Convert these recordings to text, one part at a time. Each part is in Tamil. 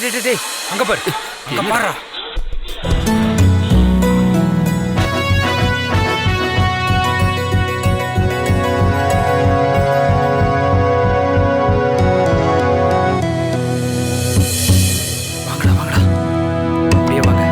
டேய் அங்க பாரு, அங்க பாருடா. வாங்கடா வாங்கடா, அப்படியே வாங்க.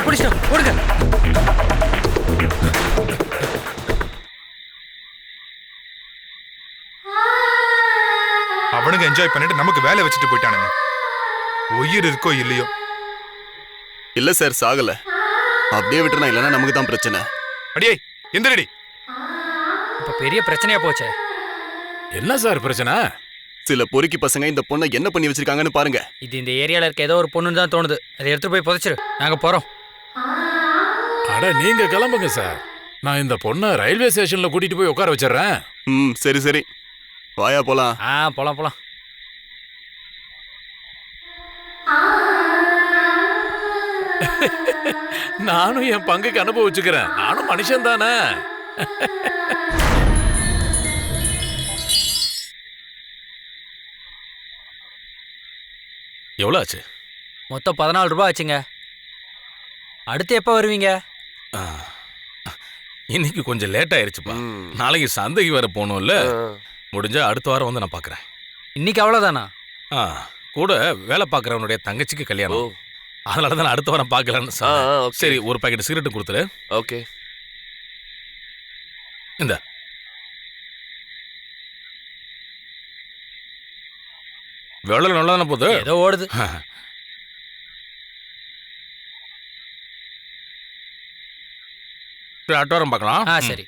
பிடிச்சிட்டா ஓடுங்க. அவனுங்க என்ஜாய் பண்ணிட்டு நமக்கு வேலை வச்சுட்டு போயிட்டானுங்க. உயிர் இருக்கோ இல்லையோ. இல்ல சார், சாகல. அப்படியே விட்டுறா, இல்லைன்னா நமக்கு தான் பிரச்சனை. அடியே எந்திரடி. இப்ப பெரிய பிரச்சனையா போச்சே. என்ன சார் பிரச்சனை? சில பொறுக்கி பசங்க இந்த பொண்ணை என்ன பண்ணி வச்சிருக்காங்கன்னு பாருங்க. இது இந்த ஏரியால இருக்க ஏதோ ஒரு பொண்ணுன்னு தான் தோணுது. அதை எடுத்துட்டு போய் புதைச்சிரு, நாங்க போறோம். அட நீங்க கிளம்புங்க சார், நான் இந்த பொண்ணை ரயில்வே ஸ்டேஷன்ல கூட்டிட்டு போய் உட்கார வச்சிடுறேன். சரி சரி, வாயா போலாம். போலாம் போலாம். நானும் என் பங்குக்கு அனுபவிச்சுக்கிறேன், நானும் மனுஷன் தானே. எவ்வளோ ஆச்சு? மொத்தம் 14 ரூபாய் ஆச்சுங்க. அடுத்து எப்போ வருவீங்க? இன்னைக்கு கொஞ்சம் லேட் ஆயிருச்சுப்பா. நாளைக்கு சந்தைக்கு வேற போகணும்ல. முடிஞ்சா அடுத்த வாரம் வந்து நான் பார்க்குறேன். இன்னைக்கு அவ்வளோதானா? கூட வேலை பார்க்குறவனுடைய தங்கச்சிக்கு கல்யாணம், அதனால தான் நான் அடுத்த வாரம் பார்க்கலான்னு. சரி, ஒரு பாக்கெட் சிகரெட்டு கொடுத்துரு. ஓகே. இந்த வேலை நல்லா தானே போகுது? ஏதோ ஓடுது. அடுத்த வாரம் பார்க்கலாம். சரி.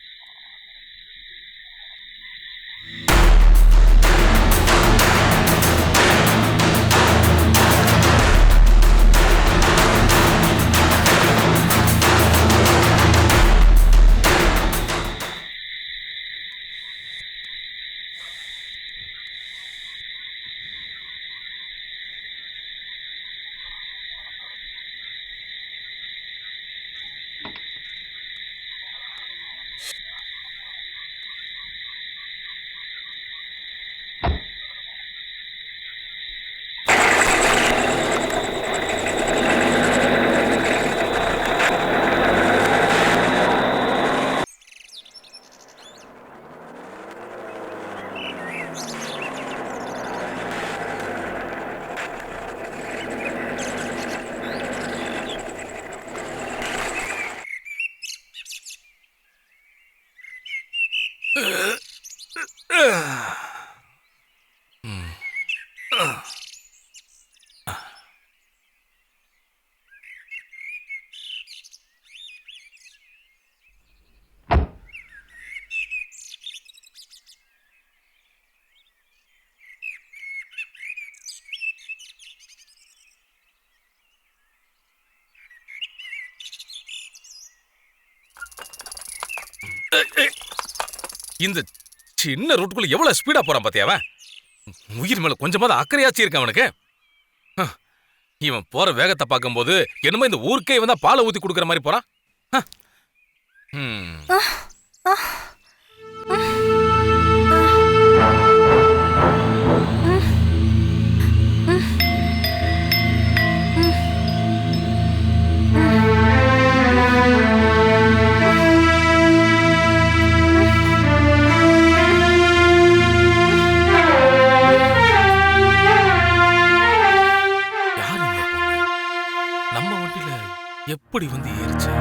இந்த சின்ன ரூட்டுக்குள்ள எவ்வளவு ஸ்பீடா போறான் பாத்தியா அவன்? உயிர் மேல கொஞ்சமாவது அக்கறையாச்சு இருக்கான் அவனுக்கு. இவன் போற வேகத்தை பார்க்கும்போது என்னமோ இந்த ஊருக்கே இவன் தான் பாலை ஊத்தி கொடுக்குற மாதிரி போறான். நம்ம வண்டியில எப்படி வந்து ஏறிச்சு?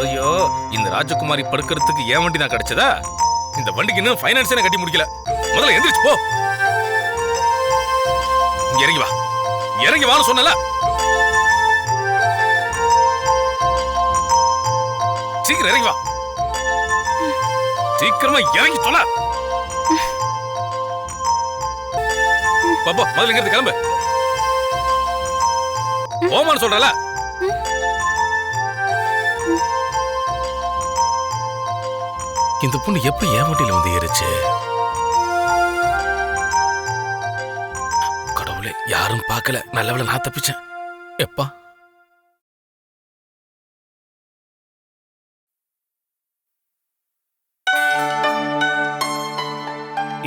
ஐயோ, இந்த ராஜகுமாரி படுக்கிறதுக்கு ஏன் வண்டி நான் கிடைச்சதா? இந்த வண்டிக்கு இன்னும் ஃபைனான்ஸே கட்டி முடிக்கல. முதல்ல எந்திரிச்சு போ. இறங்கி வா, இறங்கி வான்னு சொன்னல. சீக்கிரம் இறங்கி வா, சீக்கிரமா இறங்கி சொல்ல. பாப்பா, முதல்ல இங்க கிளம்பு. போமான்னு சொல்றல. இந்த பொண்ணு எப்ப ஏன் வண்டியில வந்து ஏறிச்சு? கடவுளே, யாரும் பார்க்கல. நல்லவள நான் தப்பிச்சேன். எப்பா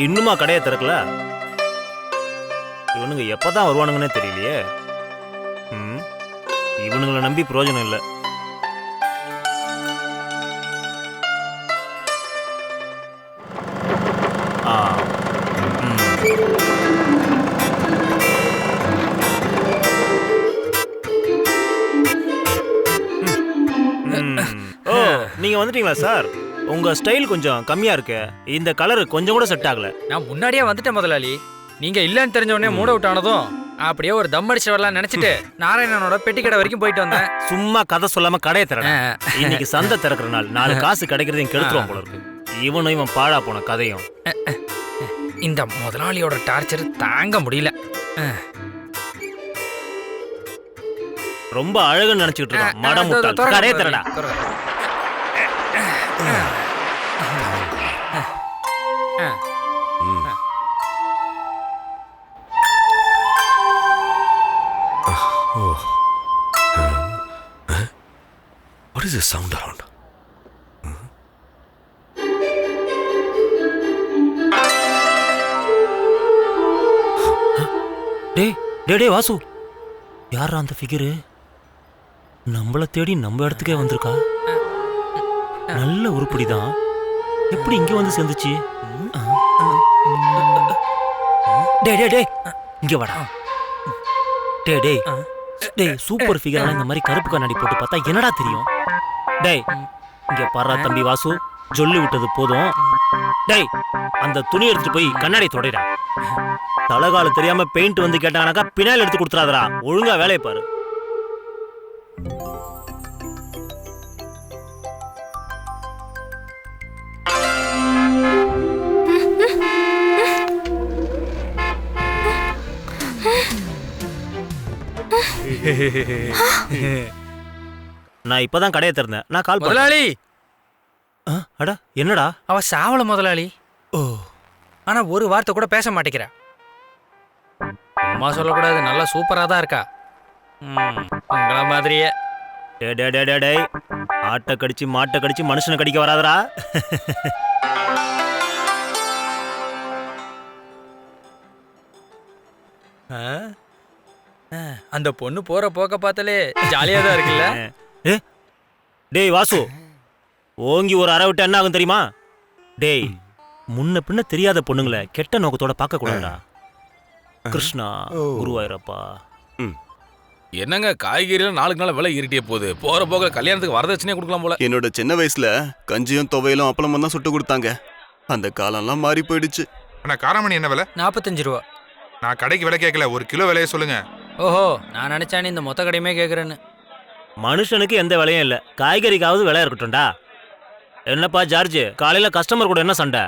இன்னுமா கடையை திறக்கல? இவனுங்க எப்பதான் வருவானுங்கன்னே தெரியலையே. இவனுங்களை நம்பி பிரயோஜனம் இல்லை. ஓ, நீங்க வந்துட்டீங்களா சார்? உங்க ஸ்டைல் கொஞ்சம் கம்மியா இருக்கு. இந்த கலர் கொஞ்சம் கூட செட் ஆகல. நான் முன்னாடியே வந்துட்டேன் முதலாளி. நீங்க இல்லன்னு தெரிஞ்ச உடனே மூட் அவுட் ஆனதும் அப்படியே ஒரு தம் அடிச்சு வரலாம் நினைச்சிட்டு நாராயணனோட பெட்டி கடை வரைக்கும் போயிட்டு வந்தேன். சும்மா கதை சொல்லாம கடையை திறன. இன்னைக்கு சந்தை திறக்கிற நாள். 4 காசு கிடைக்கிறதையும் கெடுத்துருவோம் போல இருக்கு. இவன் பாழா போன கதையும். இந்த முதலாளியோட டார்ச்சர் தாங்க முடியல. ரொம்ப அழகுன்னு நினைச்சுட்டு இருக்கான். மடம் முட்டாள். கடையை திறடா. What is this sound around? டேய் வாசு, யாரா அந்த ஃபிகரு? நம்மள தேடி நம்ம இடத்துக்கே வந்திருக்கா. நல்ல உருப்படிதான். எப்படி இங்க வந்து சேர்ந்துச்சு? டேய் இங்க வாடா. டேய் சூப்பர் ஃபிகர். இந்த மாதிரி கருப்பு கண்ணாடி போட்டு பார்த்தா என்னடா தெரியும்? டேய் இங்க பாரா தம்பி வாசு, சொல்லி விட்டது போதும். டேய் அந்த துணி எடுத்துட்டு போய் கண்ணாடி தொடைடா. தலகால தெரியாம பெயிண்ட் வந்து கேட்டாங்கனாக்கா பினாயில் எடுத்து கொடுத்துறாதடா. ஒழுங்கா வேலையை பாரு. நான் இப்பதான் கடையை திறந்தேன். நான் கால் முதலாளி. அடா என்னடா? அவ சாவல முதலாளி. ஓ, ஆனா ஒரு வார்த்தை கூட பேச மாட்டேங்கிறா. அம்மா சொல்லக்கூடாது, நல்லா சூப்பரா தான் இருக்கா. உங்கள மாதிரியே. டேய் ஆட்டை கடிச்சு மாட்டை கடிச்சு மனுஷனை கடிக்க வராதரா. அந்த பொண்ணு போற போக்க பார்த்தாலே ஜாலியா தான் இருக்குல்ல. டேய் வாசு, ஓங்கி ஒரு அரை விட்டு என்ன ஆகும் தெரியுமா? டேய் முன்ன பின்ன தெரியாத பொண்ணுங்களை கெட்ட நோக்கத்தோட பார்க்க கூடாதா. கிருஷ்ணா குருவாயிரப்பா. என்னங்க காய்கறியில நாளுக்கு நாள் விலை ஏறிட்டே போகுது. போற போக கல்யாணத்துக்கு வரதட்சணையே கொடுக்கலாம் போல. என்னோட சின்ன வயசுல கஞ்சியும் துவையிலும் அப்பளமும் தான் சுட்டு கொடுத்தாங்க. அந்த காலம்லாம் மாறி போயிடுச்சு. ஆனா காராமணி என்ன விலை? 45 ரூபா. நான் கடைக்கு விலை கேட்கல, 1 கிலோ விலையை சொல்லுங்க. ஓஹோ, நான் நினைச்சானே இந்த மொத்த கடையுமே கேக்குறேன்னு. மனுஷனுக்கு எந்த விலையும் இல்லை, காய்கறிக்காவது விலை இருக்கட்டும்டா. என்னப்பா ஜார்ஜ், காலையில கஸ்டமர் கூட என்ன சண்டை?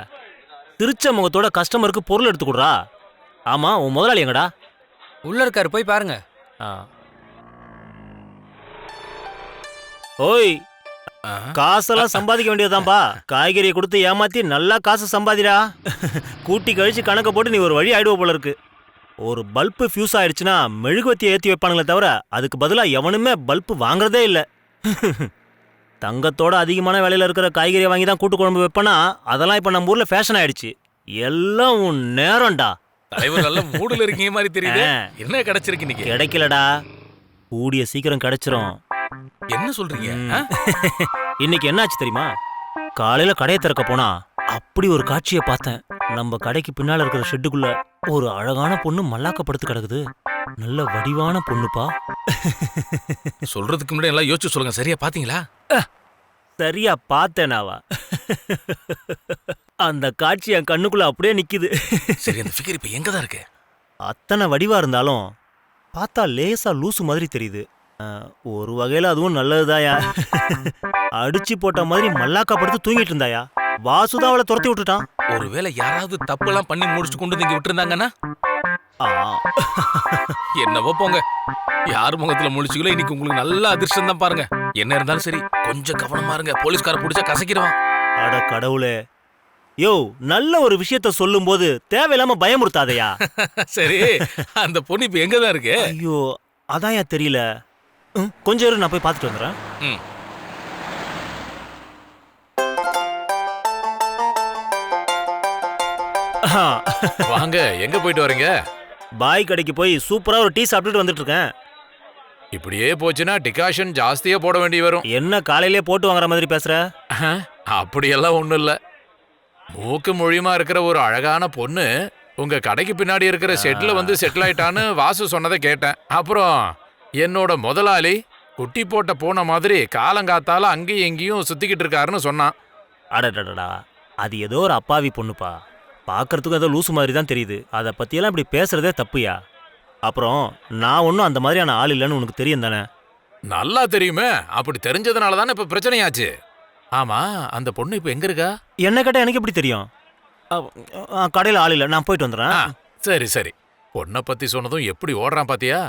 திருச்ச முகத்தோட கஸ்டமருக்கு பொருள் எடுத்து கொடுறா. ஆமா, உன் முதலாளி எங்கடா? உள்ள இருக்காரு, போய் பாருங்க. ஆ. ஓய், ஆ, காசெல்லாம் சம்பாதிக்க வேண்டியதுதான்பா. காய்கறியை கொடுத்து ஏமாத்தி நல்லா காசு சம்பாதிடா. கூட்டி கழிச்சு கணக்க போட்டு நீ ஒரு வழி ஆயிடுவ போல இருக்கு. ஒரு பல்பு ஃபியூஸ் ஆயிடுச்சுன்னா மெழுகுவத்தியை ஏற்றி வைப்பானுங்களே தவிர அதுக்கு பதிலாக எவனுமே பல்பு வாங்குறதே இல்லை. தங்கத்தோட அதிகமான விலையில இருக்கிற காய்கறியை வாங்கி தான் கூட்டு குழம்பு வைப்பேனா, அதெல்லாம் இப்போ நம்ம ஊர்ல ஃபேஷன் ஆயிடுச்சு. எல்லாம் உன் நேரம்டா. தலைவர் நல்ல மூடுல இருக்கீங்க மாதிரி தெரியுது. ஆ. என்ன கிடைச்சிருக்கு இன்னைக்கு? கிடைக்கலடா, கூடிய சீக்கிரம் கிடைச்சிரும். என்ன சொல்றீங்க? ஆ? இன்னைக்கு என்னாச்சு தெரியுமா? காலையில கடையை திறக்க போனா அப்படி ஒரு காட்சியை பார்த்தேன். நம்ம கடைக்கு பின்னால இருக்கிற ஷெட்டுக்குள்ள ஒரு அழகான பொண்ணு மல்லாக்கப்படுத்து கிடக்குது. நல்ல வடிவான பொண்ணுப்பா. சொல்றதுக்கு முன்னாடி எல்லாம் யோசிச்சு சொல்லுங்க. சரியா பாத்தீங்களா? சரியா பார்த்தேனாவா? அந்த காட்சி என் கண்ணுக்குள்ள அப்படியே நிக்குது. சரி, அந்த ஃபிகர் இப்ப எங்க தான் இருக்கு? அத்தனை வடிவா இருந்தாலும் பார்த்தா லேசா லூசு மாதிரி தெரியுது. ஒரு வகையில அதுவும் நல்லதுதாயா. அடிச்சு போட்ட மாதிரி மல்லாக்கா படுத்து தூங்கிட்டு இருந்தாயா. வாசுதான் அவளை துரத்தி விட்டுட்டான். ஒருவேளை யாராவது தப்பு எல்லாம் பண்ணி முடிச்சு கொண்டு வந்து இங்க விட்டுருந்தாங்கன்னா? ஆ. என்னவோ போங்க. யார் முகத்துல முழிச்சுங்களோ இன்னைக்கு உங்களுக்கு நல்ல அதிர்ஷ்டம் தான் பாருங்க. என்ன இருந்தாலும் சரி, கொஞ்சம் கவனமா இருங்க. போலீஸ்கார புடிச்சா கசக்கிடுவான். அட கடவுளே, யோ நல்ல ஒரு விஷயத்த சொல்லும் போது தேவையில்லாம பயமுறுத்தாதையா. சரி, அந்த பொண்ணு இப்ப எங்க தான் இருக்கு? ஐயோ அதான்யா தெரியல. கொஞ்சம் இரு, நான் போய் பார்த்துட்டு வந்துடுறேன். ம். வாங்க, எங்க போயிட்டு வரீங்க? பாய் கடைக்கு போய் சூப்பரா ஒரு டீ சாப்பிட்டுட்டு வந்துட்டு இருக்கேன். இப்படியே போச்சுன்னா டிகாஷன் ஜாஸ்தியா போட வேண்டி வரும். என்ன காலையிலே போட்டு வாங்குற மாதிரி பேசுற? அப்படியெல்லாம் ஒண்ணும் இல்ல. மூக்கு மொழியுமா இருக்கிற ஒரு அழகான பொண்ணு உங்க கடைக்கு பின்னாடி இருக்கிற ஷெட்ல வந்து செட்டில் ஆயிட்டான்னு வாசு சொன்னதை கேட்டேன். அப்புறம் என்னோட முதலாளி குட்டி போட்ட பூனை மாதிரி காலங்காத்தால அங்கேயும் எங்கேயும் சுத்திக்கிட்டு இருக்காருன்னு சொன்னான். அடடடா, அது ஏதோ ஒரு அப்பாவி பொண்ணுப்பா. பார்க்கறதுக்கு ஏதோ லூசு மாதிரி தான் தெரியுது. அதை பத்தியெல்லாம் இப்படி பேசுறதே தப்புயா. அப்புறம் நான் ஒன்றும் அந்த மாதிரியான ஆள் இல்லைன்னு உனக்கு தெரியும் தானே? நல்லா தெரியுமே. அப்படி தெரிஞ்சதுனால தானே இப்ப பிரச்சனையாச்சு. ஆமா, அந்த பொண்ணு இப்ப எங்க இருக்கா? என்ன கேட்டால் எனக்கு எப்படி தெரியும்? கடையில் ஆள் இல்லை, நான் போயிட்டு வந்துடுறேன். சரி சரி. பொண்ணை பத்தி சொன்னதும் எப்படி ஓடுறான் பாத்தியா?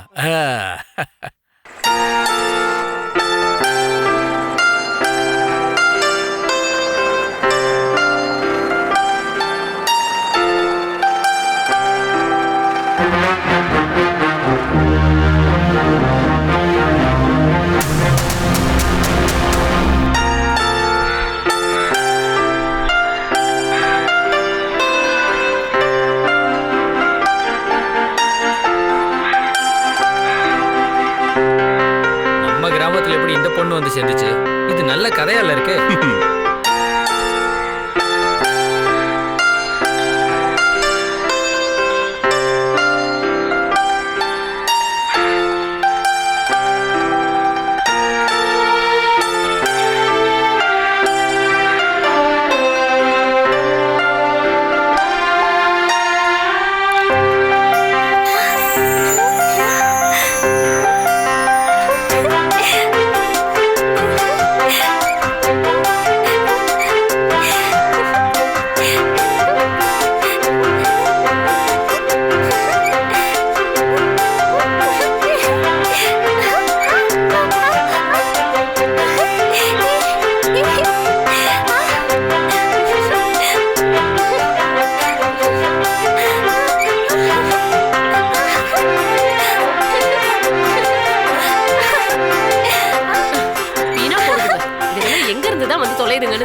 நம்ம கிராமத்துல எப்படி இந்த பொண்ணு வந்து சேர்ந்துச்சு? இது நல்ல கதையால இருக்கு.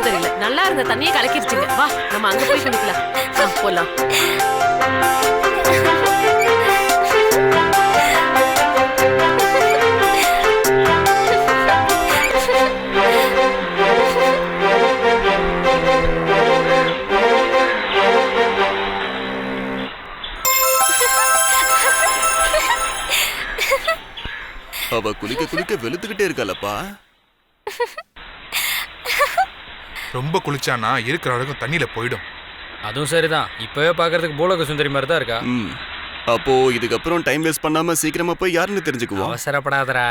தெரியல. நல்லா இருந்த தண்ணியை கலக்கிருச்சுங்க. வா, நம்ம அங்க போய் குளிக்கலாம். போலாம். அவ குளிக்க குளிக்க வெளுத்துக்கிட்டே இருக்காளப்பா. ரொம்ப குளிச்சானா இருக்கிற அளவுக்கு தண்ணியில போயிடும். அதுவும் சரிதான். இப்பவே பாக்குறதுக்கு பூலோக சுந்தரி மாதிரி தான் இருக்கா. அப்போ இதுக்கப்புறம் டைம் வேஸ்ட் பண்ணாம சீக்கிரமா போய் யாருன்னு தெரிஞ்சுக்குவோம். அவசரப்படாதரா.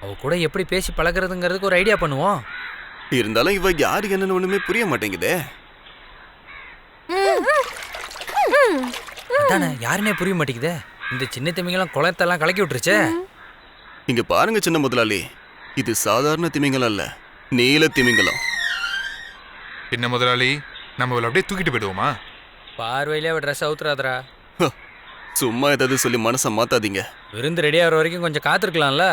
அவ கூட எப்படி பேசி பழகிறதுங்கிறதுக்கு ஒரு ஐடியா பண்ணுவோம். இருந்தாலும் இவ யாரு என்னன்னு ஒண்ணுமே புரிய மாட்டேங்குதே. அதானே யாருன்னே புரிய மாட்டேங்குதே. இந்த சின்ன திமிங்கலம் குளத்தெல்லாம் கலக்கி விட்டுருச்சே. இங்க பாருங்க சின்ன முதலாளி, இது சாதாரண திமிங்கலம் அல்ல, நீல திமிங்கலம். என்ன முதலாளி, நம்ம இவளை அப்படியே தூக்கிட்டு போயிடுவோமா? பார்வையிலே அவ ட்ரெஸ் அவுத்துறாதரா. சும்மா ஏதாவது சொல்லி மனசை மாத்தாதீங்க. விருந்து ரெடி ஆகிற வரைக்கும் கொஞ்சம் காத்திருக்கலாம்ல.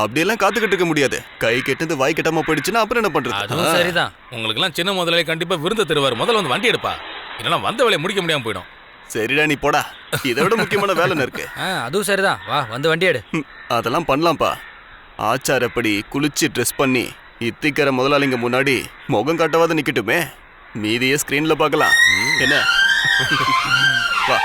அப்படியெல்லாம் காத்துக்கிட்டு இருக்க முடியாது. கை கெட்டது வாய் கெட்டாம போயிடுச்சுன்னா அப்புறம் என்ன பண்றது? அதுவும் சரிதான். உங்களுக்கெல்லாம் சின்ன முதலாளி கண்டிப்பா விருந்து தருவார். முதல்ல வந்து வண்டி எடுப்பா, இல்லைன்னா வந்த வேலையை முடிக்க முடியாம போயிடும். சரிடா நீ போடா, இதை விட முக்கியமான வேலை இருக்கு. அதுவும் சரிதான். வா வந்து வண்டி எடு. அதெல்லாம் பண்ணலாம்ப்பா. ஆச்சாரப்படி குளிச்சு ட்ரெஸ் பண்ணி இத்திக்கிற முதலாளிங்க முன்னாடி முகம் காட்டவாத நிக்கட்டுமே, மீதியே ஸ்கிரீன்ல பார்க்கலாம். என்ன வா.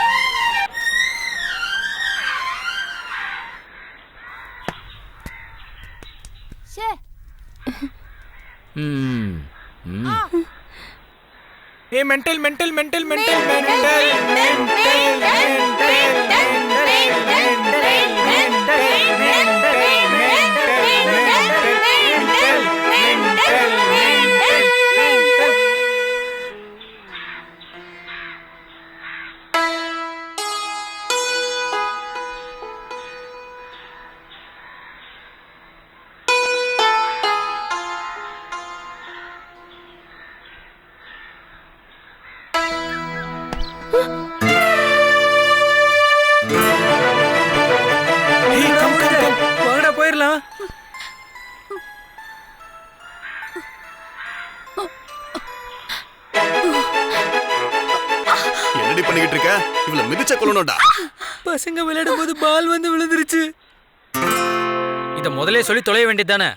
ஏ mental mental mental mental mental வாங்கடா போயிடலாம். என்னடி பண்ணிக்கிட்டு இருக்க? இவள மிதிச்ச கொள்ளணும்டா. பசங்க விளையாடும் போது பால் வந்து விழுந்துருச்சு. இத முதலே சொல்லி தொலைய வேண்டியதானே.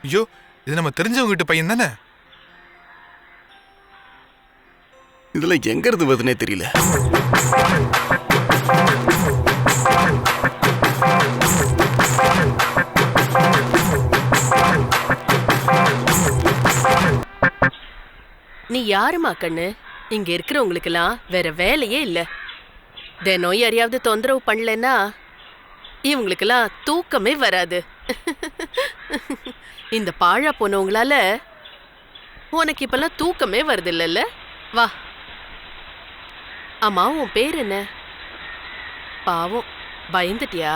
ஐயோ, இது நம்ம தெரிஞ்சவங்க கிட்ட பையன் தானே. இதுல எங்க இருந்து வருதுன்னே தெரியல. நீ யாருமா கண்ணு? இங்க இருக்கிறவங்களுக்கெல்லாம் வேற வேலையே இல்ல. தினம் யாரையாவது தொந்தரவு பண்ணலன்னா இவங்களுக்கெல்லாம் தூக்கமே வராது. இந்த பாழா போனவங்களால உனக்கு இப்பெல்லாம் தூக்கமே வருது இல்லல்ல? வா. அம்மா உன் பேர் என்ன? பாவம் பயந்துட்டியா?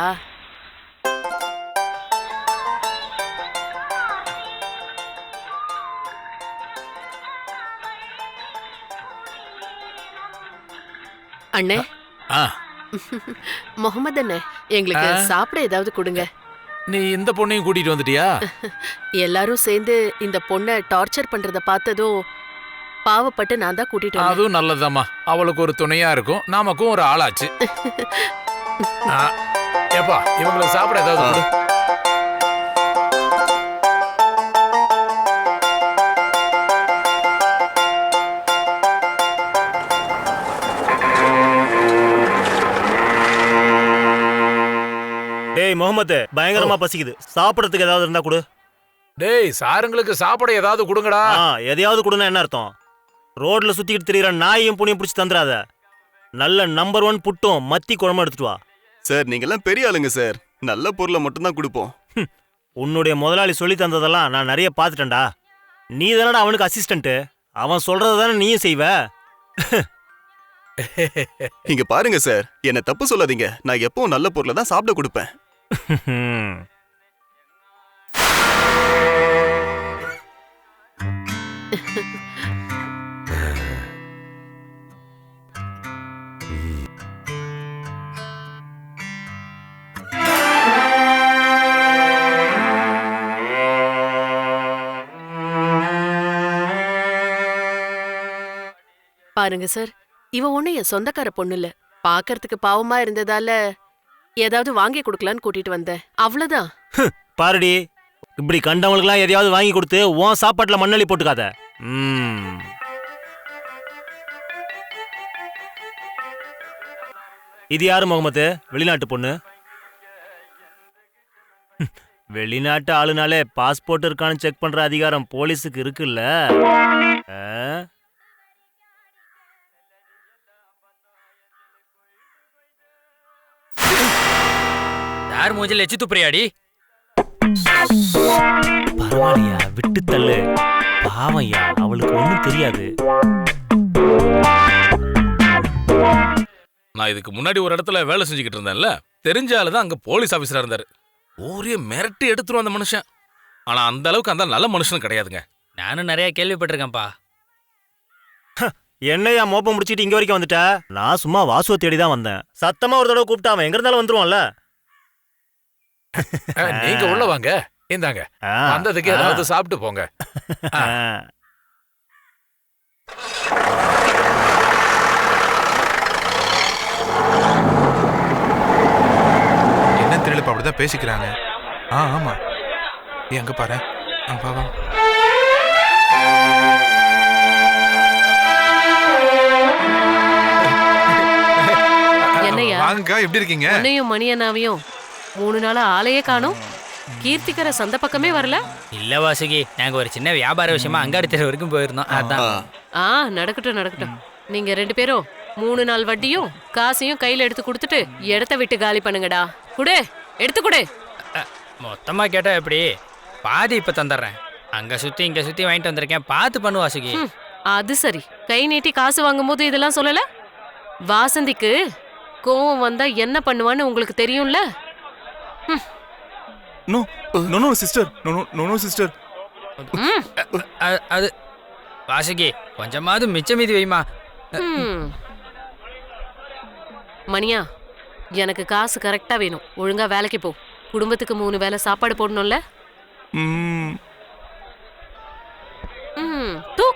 அண்ணே. முகமது அண்ணே, எங்களுக்கு சாப்பிட ஏதாவது கொடுங்க. நீ இந்த பொண்ணையும் கூட்டிட்டு வந்துட்டியா? எல்லாரும் சேர்ந்து இந்த பொண்ணை டார்ச்சர் பண்றத பார்த்ததும் பாவப்பட்டு நான் தான் கூட்டிட்டு வந்தேன். அதுவும் நல்லதுதாம்மா, அவளுக்கு ஒரு துணையா இருக்கும், நமக்கும் ஒரு ஆளாச்சு. ஏப்பா இவங்களுக்கு சாப்பிட ஏதாவது கொடு. டேய் முகமது, பயங்கரமா பசிக்குது, சாப்பிடறதுக்கு ஏதாவது இருந்தா கொடு. டேய் சாருங்களுக்கு சாப்பிட ஏதாவது கொடுங்கடா. எதையாவது கொடுனா என்ன அர்த்தம்? ரோட்ல சுத்திக்கிட்டு திரியிற நாயையும் புனியும் பிடிச்சி தந்துடாத. நல்ல நம்பர் 1 புட்டும் மத்தி குழம்பு எடுத்துட்டு வா. சார் நீங்கெல்லாம் பெரிய ஆளுங்க சார், நல்ல பொருளை மட்டும்தான் கொடுப்போம். உன்னுடைய முதலாளி சொல்லி தந்ததெல்லாம் நான் நிறைய பார்த்துட்டேன்டா. நீ தானடா அவனுக்கு அசிஸ்டன்ட், அவன் சொல்றத தானே நீயும் செய்வ. இங்க பாருங்க சார், என்ன தப்பு சொல்லாதீங்க, நான் எப்பவும் நல்ல பொருளை தான் சாப்பிட கொடுப்பேன். பாருங்க சார், இவ ஒண்ணு என் சொந்தக்கார பொண்ணு இல்ல. பாக்கறதுக்கு பாவமா இருந்ததால ஏதாவது வாங்கி கொடுக்கலான்னு கூட்டிட்டு வந்தேன், அவ்வளவுதான். பாருடி, இப்படி கண்டவங்களுக்குலாம் எதையாவது வாங்கி கொடுத்து உன் சாப்பாட்டுல மண்ணள்ளி போட்டுக்காத. இது யாரு முகமது? வெளிநாட்டு பொண்ணு. வெளிநாட்டு ஆளுனாலே பாஸ்போர்ட் இருக்கான்னு செக் பண்ற அதிகாரம் போலீஸுக்கு இருக்குல்ல. யார் மூஞ்சில எச்சி துப்புறியாடி? பரவாயில்லையா, விட்டு தள்ளு. பாவையா, அவளுக்கு ஒண்ணும் தெரியாது. நான் இதுக்கு முன்னாடி ஒரு இடத்துல வேலை செஞ்சுக்கிட்டு இருந்தேன்ல, தெரிஞ்ச ஆளு தான் அங்க போலீஸ் ஆபீசரா இருந்தாரு. ஊரே மிரட்டி எடுத்துரும் அந்த மனுஷன். ஆனா அந்த அளவுக்கு அந்த நல்ல மனுஷனும் கிடையாதுங்க. நானும் நிறைய கேள்விப்பட்டிருக்கேன்ப்பா. என்னையா மோப்பம் முடிச்சிட்டு இங்க வரைக்கும் வந்துட்ட? நான் சும்மா வாசுவை தேடி தான் வந்தேன். சத்தமா ஒரு தடவை கூப்பிட்டா அவன் எங்க இருந்தாலும் வந்துருவான்ல. நீங்க உள்ள வாங்க. இந்தாங்க, ஆ, வந்ததுக்கு ஏதாவது சாப்பிட்டு போங்க. ஆ. என்ன தெரியலப்பா, அப்படிதான் பேசிக்கிறாங்க. ஆமா. அங்க பாரு. வா வா. என்னையா வாங்கக்கா, எப்படி இருக்கீங்க? உன்னையும் மணியனாவையும் 3 நாளா ஆளையே காணோம். கீர்த்திக்கரை சந்த பக்கமே வரல. இல்ல வாசுகி, நாங்க ஒரு சின்ன வியாபார விஷயமா அங்காடி தெரு வரைக்கும் போயிருந்தோம். அதான். ஆ நடக்கட்டும். நீங்க 2 பேரும் 3 நாள் வட்டியும் காசையும் கையில எடுத்து கொடுத்துட்டு இடத்த விட்டு காலி பண்ணுங்கடா. எடுத்து கொடு. மொத்தமா கேட்டா எப்படி? பாதி இப்ப தந்துடுறேன். அங்க சுத்தி இங்க சுத்தி வாங்கிட்டு வந்திருக்கேன், பார்த்து பண்ணு வாசுகி. அது சரி, கை நீட்டி காசு வாங்கும்போது இதெல்லாம் சொல்லல. வாசந்திக்கு கோவம் வந்தா என்ன பண்ணுவான்னு உங்களுக்கு தெரியும்ல. No, sister. No, sister. அது வாசுகி, கொஞ்சமாவது மிச்ச மீதி வைமா. மணியா, எனக்கு காசு கரெக்டா வேணும். ஒழுங்கா வேலைக்கு போ. குடும்பத்துக்கு 3 வேளை சாப்பாடு போடணும்ல. தூ.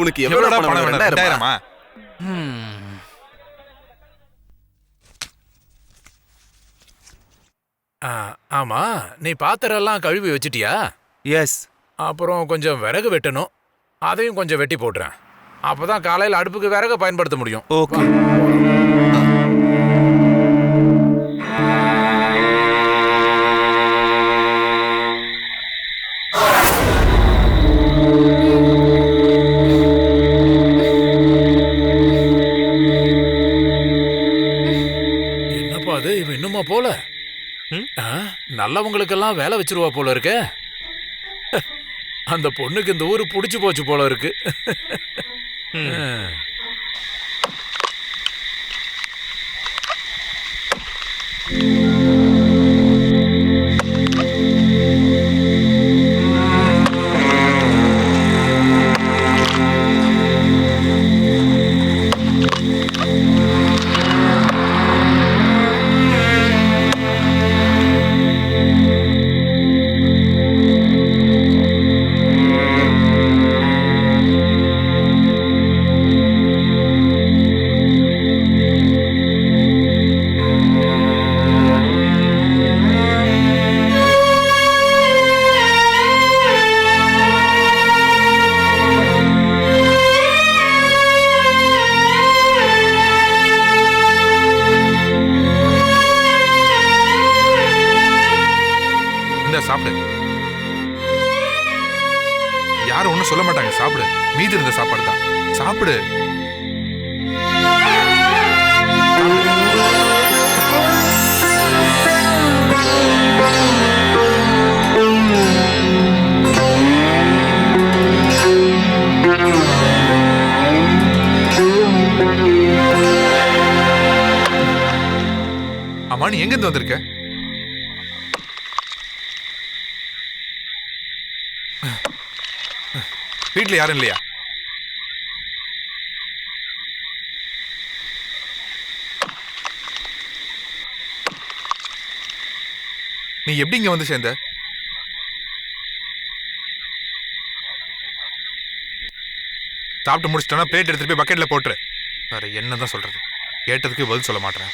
உனக்கு எவ்வளவு எவ்வளவு பணம் வேணும்? 2000-ஆ? ஆமா, நீ பாத்திரம் எல்லாம் கழுவி வச்சிட்டியா? Yes. அப்புறம் கொஞ்சம் விறகு வெட்டணும், அதையும் கொஞ்சம் வெட்டி போடுறேன். அப்பதான் காலையில் அடுப்புக்கு விறகு பயன்படுத்த முடியும். Okay. என்னப்பா அது, இவன் இன்னுமா போல? நல்லவங்களுக்கெல்லாம் வேலை வச்சிருவா போல இருக்க. அந்த பொண்ணுக்கு இந்த ஊரு புடிச்சு போச்சு போல இருக்கு. சாப்பிடு. யாரும் ஒண்ணும் சொல்ல மாட்டாங்க. சாப்பிடு. மீதி இருந்த சாப்பாடு தான். சாப்பிடு. அம்மா, நீ எங்க இருந்து வந்திருக்க? வீட்ல யாரும் இல்லையா? நீ எப்படி இங்க வந்து சேர்ந்த? சாப்பிட்டு முடிச்சிட்டனா பிளேட் எடுத்துட்டு போய் பக்கெட்ல போட்டுரு. வேற என்னதான் சொல்றது? கேட்டதுக்கு பதில் சொல்ல மாட்டேன்.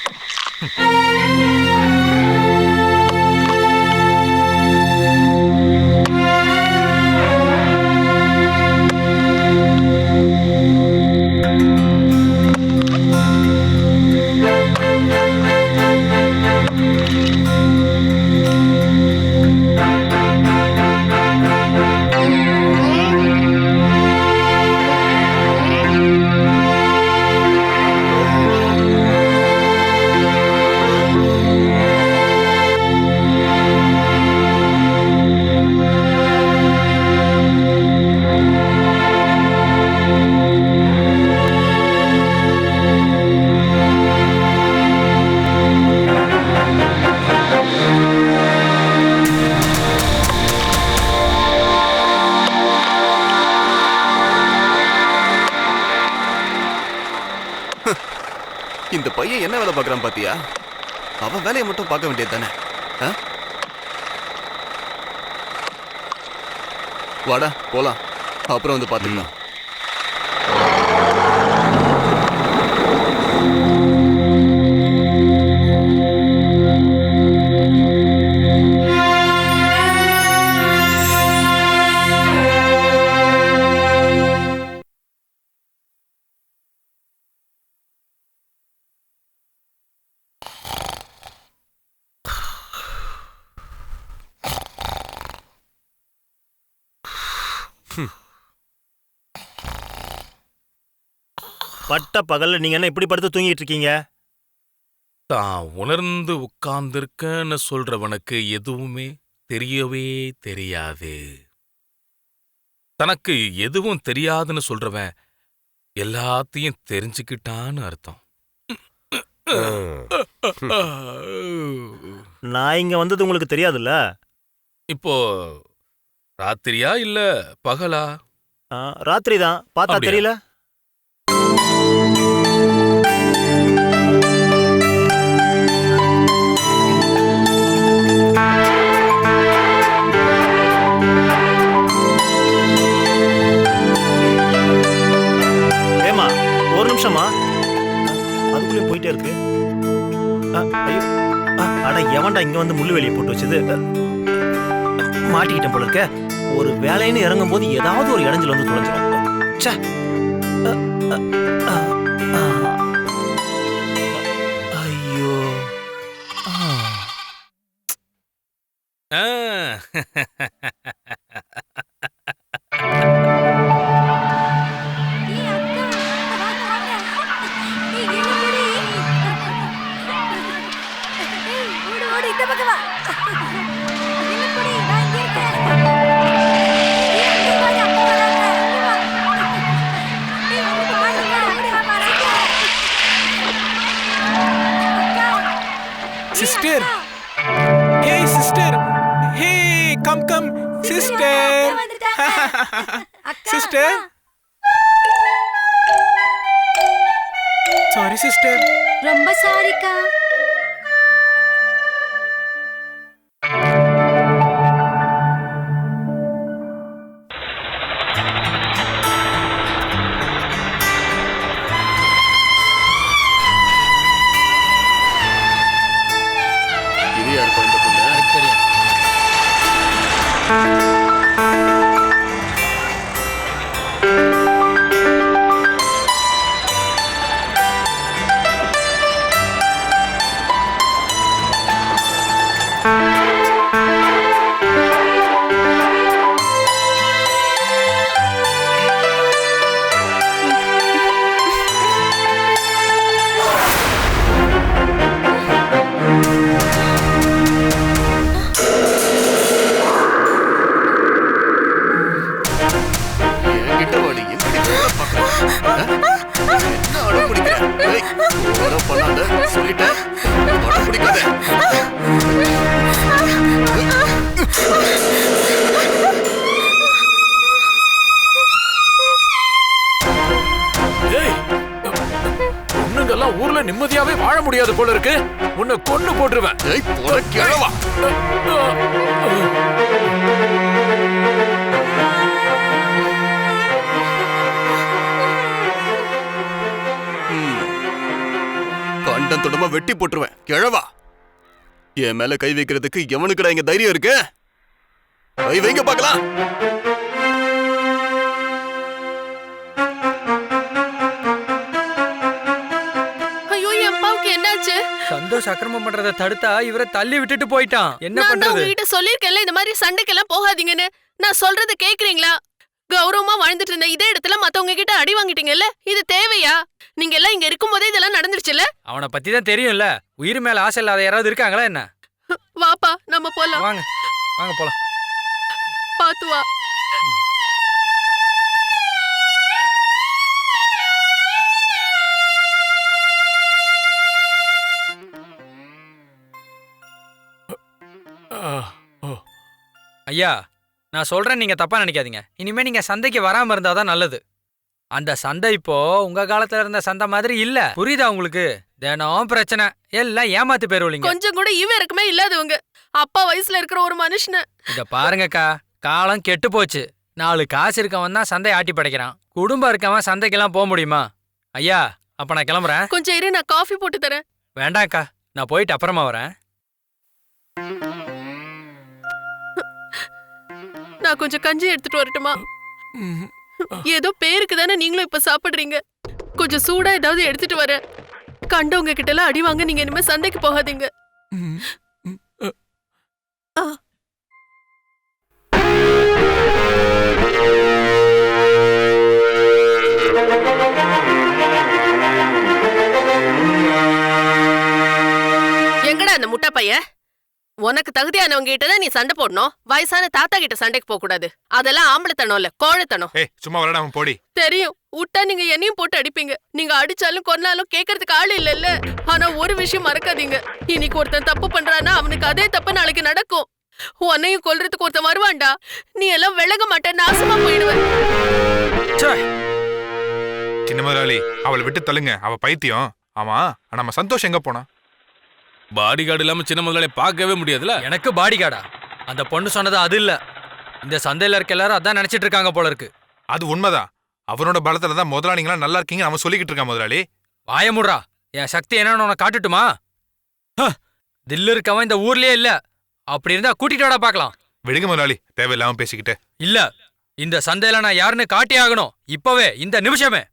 இந்த பையன் என்ன வேலை பார்க்கறான் பாத்தியா? அவன் வேலையை மட்டும் பார்க்க வேண்டியது தானே? வாடா போலாம், அப்புறம் வந்து பார்த்துக்கலாம். பட்ட பகல்ல நீங்க என்ன இப்படி படுத்து தூங்கிட்டு இருக்கீங்க? தான் உணர்ந்து உட்கார்ந்திருக்கன்னு சொல்றவனுக்கு எதுவுமே தெரியவே தெரியாது. தனக்கு எதுவும் தெரியாதுன்னு சொல்றவன் எல்லாத்தையும் தெரிஞ்சுக்கிட்டான்னு அர்த்தம். நான் இங்க வந்தது உங்களுக்கு தெரியாதுல்ல? இப்போ ராத்திரியா இல்ல பகலா? ராத்திரி தான், பார்த்தா அப்படியா? தெரியல. ஏமா ஒரு நிமிஷமா, அதுக்குள்ளே போயிட்டே இருக்கு. ஐயோ, அட எவன்டா இங்க வந்து முள்ளு வேலியை போட்டு வச்சது? மாட்டிக்கிட்டேன் போல இருக்க. ஒரு வேலைன்னு இறங்கும் போது ஏதாவது ஒரு இடைஞ்சல் வந்து தொலைஞ்சிரும். ச்சே. ஐயோ. ஆ. Sister. Hey sister. Hey, come sister. Sister. Sorry sister. ரொம்ப சாரிக்கா. இது யாரு இந்த பொண்ணு? தெரியும். என்கிட்ட வாடி, என்கிட்ட வேலை பார்க்கற. என்ன அடம் பிடிக்கிற? ஏய், ஓவரா பண்ணாத, சொல்லிட்டேன். அடம் பிடிக்காத. ஏய், பொண்ணுங்கெல்லாம் ஊர்ல நிம்மதியாவே வாழ முடியாது போல இருக்கு. உன்னை கொன்னு போட்டுருவேன். ஏய், போட கிழவா. கண்டம் தொடமா வெட்டி போட்டுருவேன் கிழவா. என் மேல கை வைக்கிறதுக்கு எவனுக்குடா இங்க தைரியம் இருக்கு? கை வைங்க பார்க்கலாம். ஐயோ, என் அப்பாவுக்கு என்னாச்சு? சந்தோஷ் அக்கிரமம் பண்றதை தடுத்தா இவரை தள்ளி விட்டுட்டு போயிட்டான். என்ன நான் தான் பண்றது? உங்ககிட்ட சொல்லிருக்கேன்ல, இந்த மாதிரி சண்டைக்கெல்லாம் போகாதீங்கன்னு. நான் சொல்றத கேக்குறீங்களா? கௌரவமா வாழ்ந்துட்டு இருந்த இதே இடத்துல மத்தவங்க கிட்ட அடி வாங்கிட்டீங்கல்ல, இது தேவையா? நீங்க எல்லாம் இங்க இருக்கும் போதே இதெல்லாம் நடந்துருச்சுல்ல. அவனை பத்தி தான் தெரியும்ல. உயிர் மேல ஆசை இல்லாத யாராவது இருக்காங்களா என்ன? வாப்பா, நம்ம போலாம். வாங்க வாங்க போலாம். பாத்து வா. ஐயா, நான் சொல்றேன், நீங்க தப்பா நினைக்காதீங்க. இனிமே நீங்க சந்தைக்கு வராம இருந்தாதான் நல்லது. அந்த சந்தை இப்போ உங்க காலத்துல இருந்த சந்தை மாதிரி இல்ல. புரியுதா உங்களுக்கு? தினம் பிரச்சனை, எல்லாம் ஏமாத்து பேருவீங்க. கொஞ்சம் கூட இவ இருக்குமே இல்லாதவங்க. அப்பா வயசுல இருக்கிற ஒரு மனுஷன. இத பாருங்கக்கா, காலம் கெட்டு போச்சு. 4 காசு இருக்கவன் தான் சந்தை ஆட்டி படைக்கிறான். குடும்பம் இருக்கவன் சந்தைக்கெல்லாம் போக முடியுமா? ஐயா, அப்ப நான் கிளம்புறேன். கொஞ்சம் இரு, நான் காஃபி போட்டு தரேன். வேண்டாம்க்கா, நான் போயிட்டு அப்புறமா வரேன். நான் கொஞ்சம் கஞ்சி எடுத்துட்டு வரட்டுமா? ஏதோ பேருக்கு தானே நீங்களும் இப்ப சாப்பிடுறீங்க. கொஞ்சம் சூடா ஏதாவது எடுத்துட்டு வரேன். கண்டவங்க கிட்ட எல்லாம் அடி வாங்க நீங்க இனிமே சந்தைக்கு போகாதீங்க. எங்கடா அந்த முட்டை பையன்? உனக்கு தகுதியானவங்க கிட்ட தான் நீ சண்டை போடணும். வயசான தாத்தா கிட்ட சண்டைக்கு போக கூடாது. அதெல்லாம் ஆம்பளைத்தனம் இல்ல, கோழைத்தனம். ஏய் சும்மா விளையாடாம போடி. தெரியும், விட்டா நீங்க என்னையும் போட்டு அடிப்பீங்க. நீங்க அடிச்சாலும் கொன்னாலும் கேட்கறதுக்கு ஆள் இல்ல. ஆனா ஒரு விஷயம் மறக்காதீங்க, இன்னைக்கு ஒருத்தன் தப்பு பண்றானா அவனுக்கு அதே தப்பு நாளைக்கு நடக்கும். உன்னையும் கொல்றதுக்கு ஒருத்தன் வருவான்டா. நீ எல்லாம் விலக மாட்ட, நாசமா போயிடுவ. சின்ன முதலாளி, அவளை விட்டு தள்ளுங்க, அவ பைத்தியம். ஆமா, நம்ம சந்தோஷம் எங்க போனா? பாடி கார்டு இல்லாம சின்ன முதலாளி பார்க்கவே முடியாதுல. எனக்கு பாடி கார்டா? அந்த பொண்ணு சொன்னது அது இல்ல. இந்த சந்தையில இருக்க எல்லாரும் அதான் நினைச்சிட்டு இருக்காங்க போல இருக்கு. அது உண்மைதான். அவனோட பலத்துல தான் முதலாளிங்களா நல்லா இருக்கீங்க அவன் சொல்லிக்கிட்டு இருக்கான். முதலாளி வாயமுடுறா, என் சக்தி என்னன்னு உனக்கு காட்டுட்டுமா? தில்லு இருக்கவன் இந்த ஊர்லயே இல்ல. அப்படி இருந்தா கூட்டிட்டு வாடா பாக்கலாம். விடுங்க முதலாளி, தேவையில்லாம பேசிக்கிட்டு. இல்ல, இந்த சந்தையில நான் யாருன்னு காட்டி ஆகணும், இப்பவே, இந்த நிமிஷமே.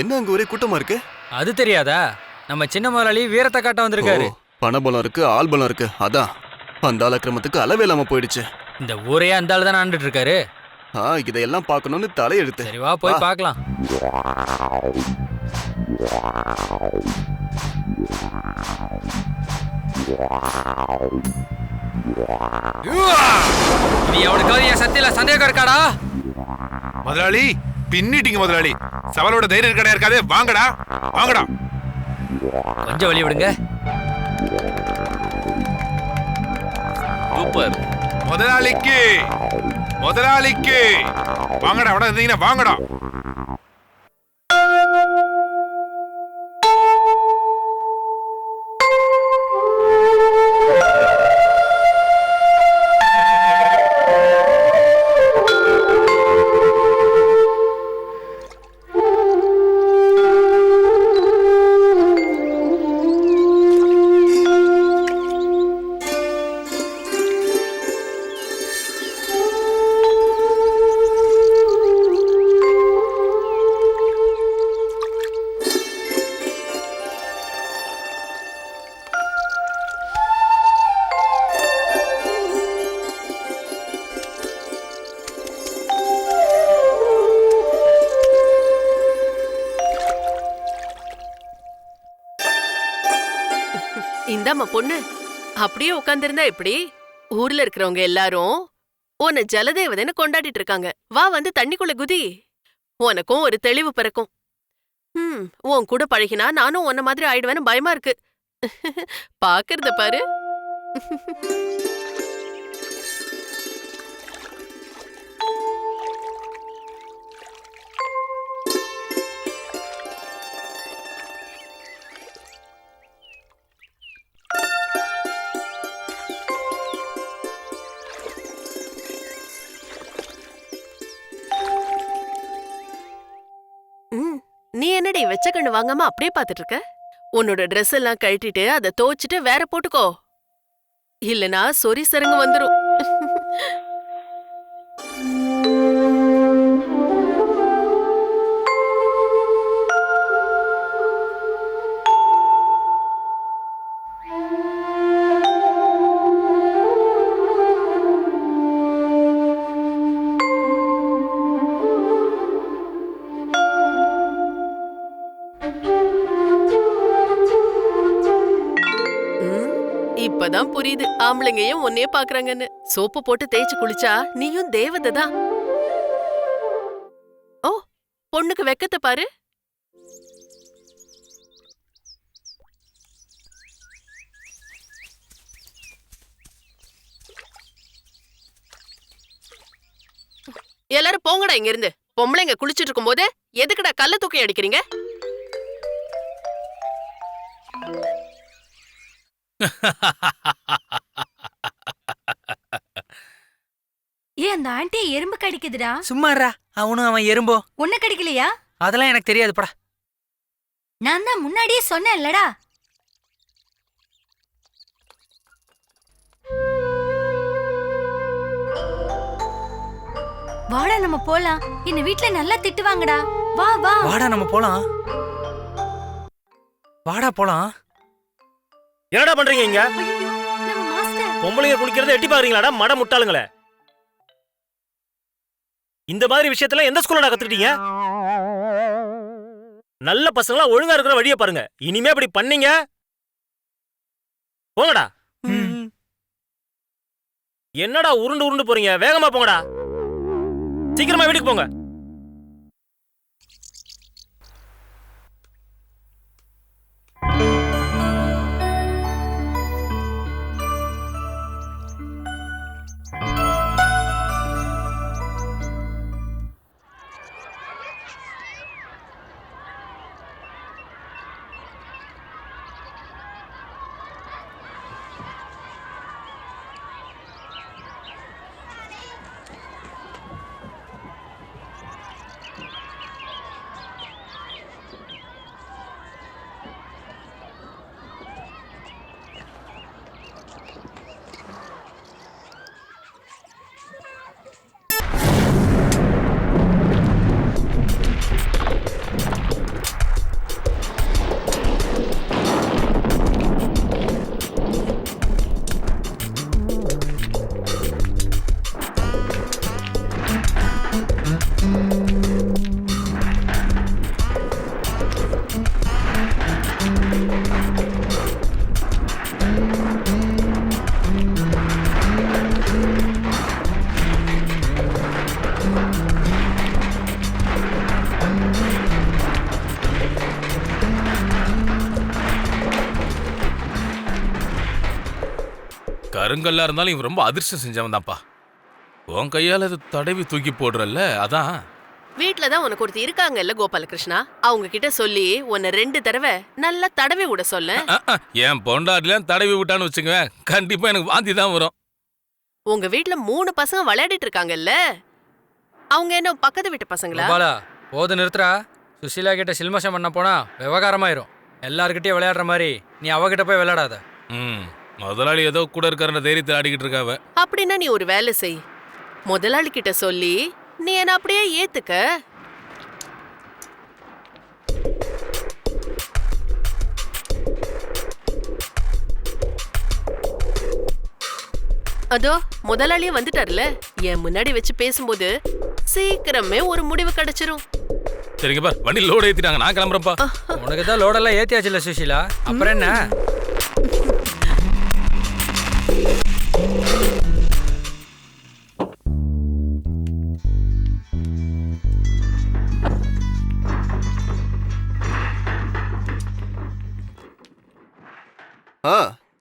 என்ன அங்க ஒரே கூட்டமா இருக்கு? அது தெரியாதா? நம்ம சின்ன முதலாளி வீரத்தை காட்ட வந்திருக்காரு. பணபலம் இருக்கு, ஆள் பலம் இருக்கு. அதான் அந்த ஆள் அக்கிரமத்துக்கு அளவே இல்லாம போயிடுச்சு. இந்த ஊரையே அந்த ஆள் தானே ஆண்டுட்டு இருக்காரு. இதையெல்லாம் பார்க்கணும்னு தலையெடுத்து. சரி வா, போய் பார்க்கலாம். நீ அவனுக்காவது என் சத்தியில சந்தேகம் இருக்காடா? முதலாளி பின்னிட்டீங்க முதலாளி. சவாலோட தைரியம் இருக்கடா இருக்காதே. வாங்கடா வாங்கடா. கொஞ்சம் வழி விடுங்க. சூப்பர். முதலாளிக்கு முதலாளிக்கு வாங்கடா. விட இருந்தீங்கன்னா வாங்கடா. இந்தாம்மா பொண்ணு, அப்படியே உட்கார்ந்திருந்தா எப்படி? ஊர்ல இருக்கிறவங்க எல்லாரும் உன்னை ஜலதேவதைன்னு கொண்டாடிட்டு இருக்காங்க. வா, வந்து தண்ணிக்குள்ள குதி. உனக்கும் ஒரு தெளிவு பிறக்கும். உன் கூட பழகினா நானும் உன்ன மாதிரி ஆயிடுவேன்னு பயமா இருக்கு. பாக்குறத பாரு. நீ என்னடி வெச்ச கண்ணு வாங்காம அப்படியே பாத்துட்டு இருக்க? உன்னோட ட்ரெஸ் எல்லாம் கழட்டிட்டு அதை துவைச்சிட்டு வேற போட்டுக்கோ, இல்லனா சொறி சருங்கு வந்துரும். இப்பதான் புரியுது ஆம்பளைங்கயும் உன்னையே பாக்குறாங்கன்னு. சோப்பு போட்டு தேய்ச்சு குளிச்சா நீயும் தேவதை தான். ஓ, பொண்ணுக்கு வெக்கத்தை பாரு. எல்லாரும் போங்கடா இங்க இருந்து. பொம்பளைங்க குளிச்சிட்டு இருக்கும் போது எதுக்குடா கல்ல தூக்கி அடிக்கிறீங்க? ஏன் அந்த ஆண்டி எறும்பு கடிக்குதுடா? சும்மாறா, அவனும் அவன் எறும்போ. உன்ன கடிக்கலையா? அதெல்லாம் எனக்கு தெரியாதுப்பா. நான் தான் முன்னாடியே சொன்னேன்லடா. வாடா நம்ம போலாம். என்ன வீட்ல நல்லா திட்டுவாங்கடா. வா வா. வாடா நம்ம போலாம். வாடா போலாம். என்னடா பண்றீங்க இங்க? ஐயோ, நம்ம மாஸ்டர். பொம்பளைங்க குளிக்கிறத எட்டி பாக்குறீங்களாடா மட முட்டாளுங்களே? இந்த மாதிரி விஷயத்துல எந்த ஸ்கூல்லடா கத்துக்கிட்டீங்க? நல்ல பசங்களா ஒழுங்கா இருக்கிற வழியை பாருங்க. இனிமே இப்படி பண்ணீங்க போங்கடா. என்னடா உருண்டு உருண்டு போறீங்க? வேகமா போங்கடா. சீக்கிரமா வீட்டுக்கு போங்க. கருங்கல்லா இருந்தாலும் இவன் ரொம்ப அதிர்ஷ்டம் செஞ்சவன் தான்ப்பா. உன் கையால அது தடவி தூக்கி போடுறல்ல, அதான். வீட்ல தான் உனக்கு ஒருத்தி இருக்காங்கல்ல கோபாலகிருஷ்ணா, அவங்க கிட்ட சொல்லி உன்னை 2 தடவை நல்லா தடவி விட சொல்ல. என் பொண்டாட்டிலாம் தடவி விட்டான்னு வச்சுக்குவேன், கண்டிப்பா எனக்கு வாந்தி தான் வரும். உங்க வீட்ல 3 பசங்க விளையாடிட்டு இருக்காங்கல்ல, அவங்க என்ன பக்கத்து வீட்டு பசங்களா? கோபாலா, போது நிறுத்துறா. சுசீலா கிட்ட சில்மஷம் பண்ண போனா விவகாரமாயிரும். எல்லார்கிட்டயும் விளையாடுற மாதிரி நீ அவகிட்ட போய் விளையாடாத. முதலாளி ஏதோ கூட இருக்கிற தைரியத்தில் ஆடிக்கிட்டு இருக்காவ. அப்படின்னா நீ ஒரு வேலை செய், முதலாளி கிட்ட சொல்லி நீ என்ன அப்படியே ஏத்துக்க. அதோ முதலாளியே வந்துட்டார்ல, என் முன்னாடி வச்சு பேசும்போது சீக்கிரமே ஒரு முடிவு கிடைச்சிரும். சரிங்க பார், வண்டி லோடு ஏத்திட்டாங்க, நான் கிளம்புறேன்ப்பா. உனக்கு தான் லோடெல்லாம் ஏத்தியாச்சுல சுசீலா, அப்புறம் என்ன?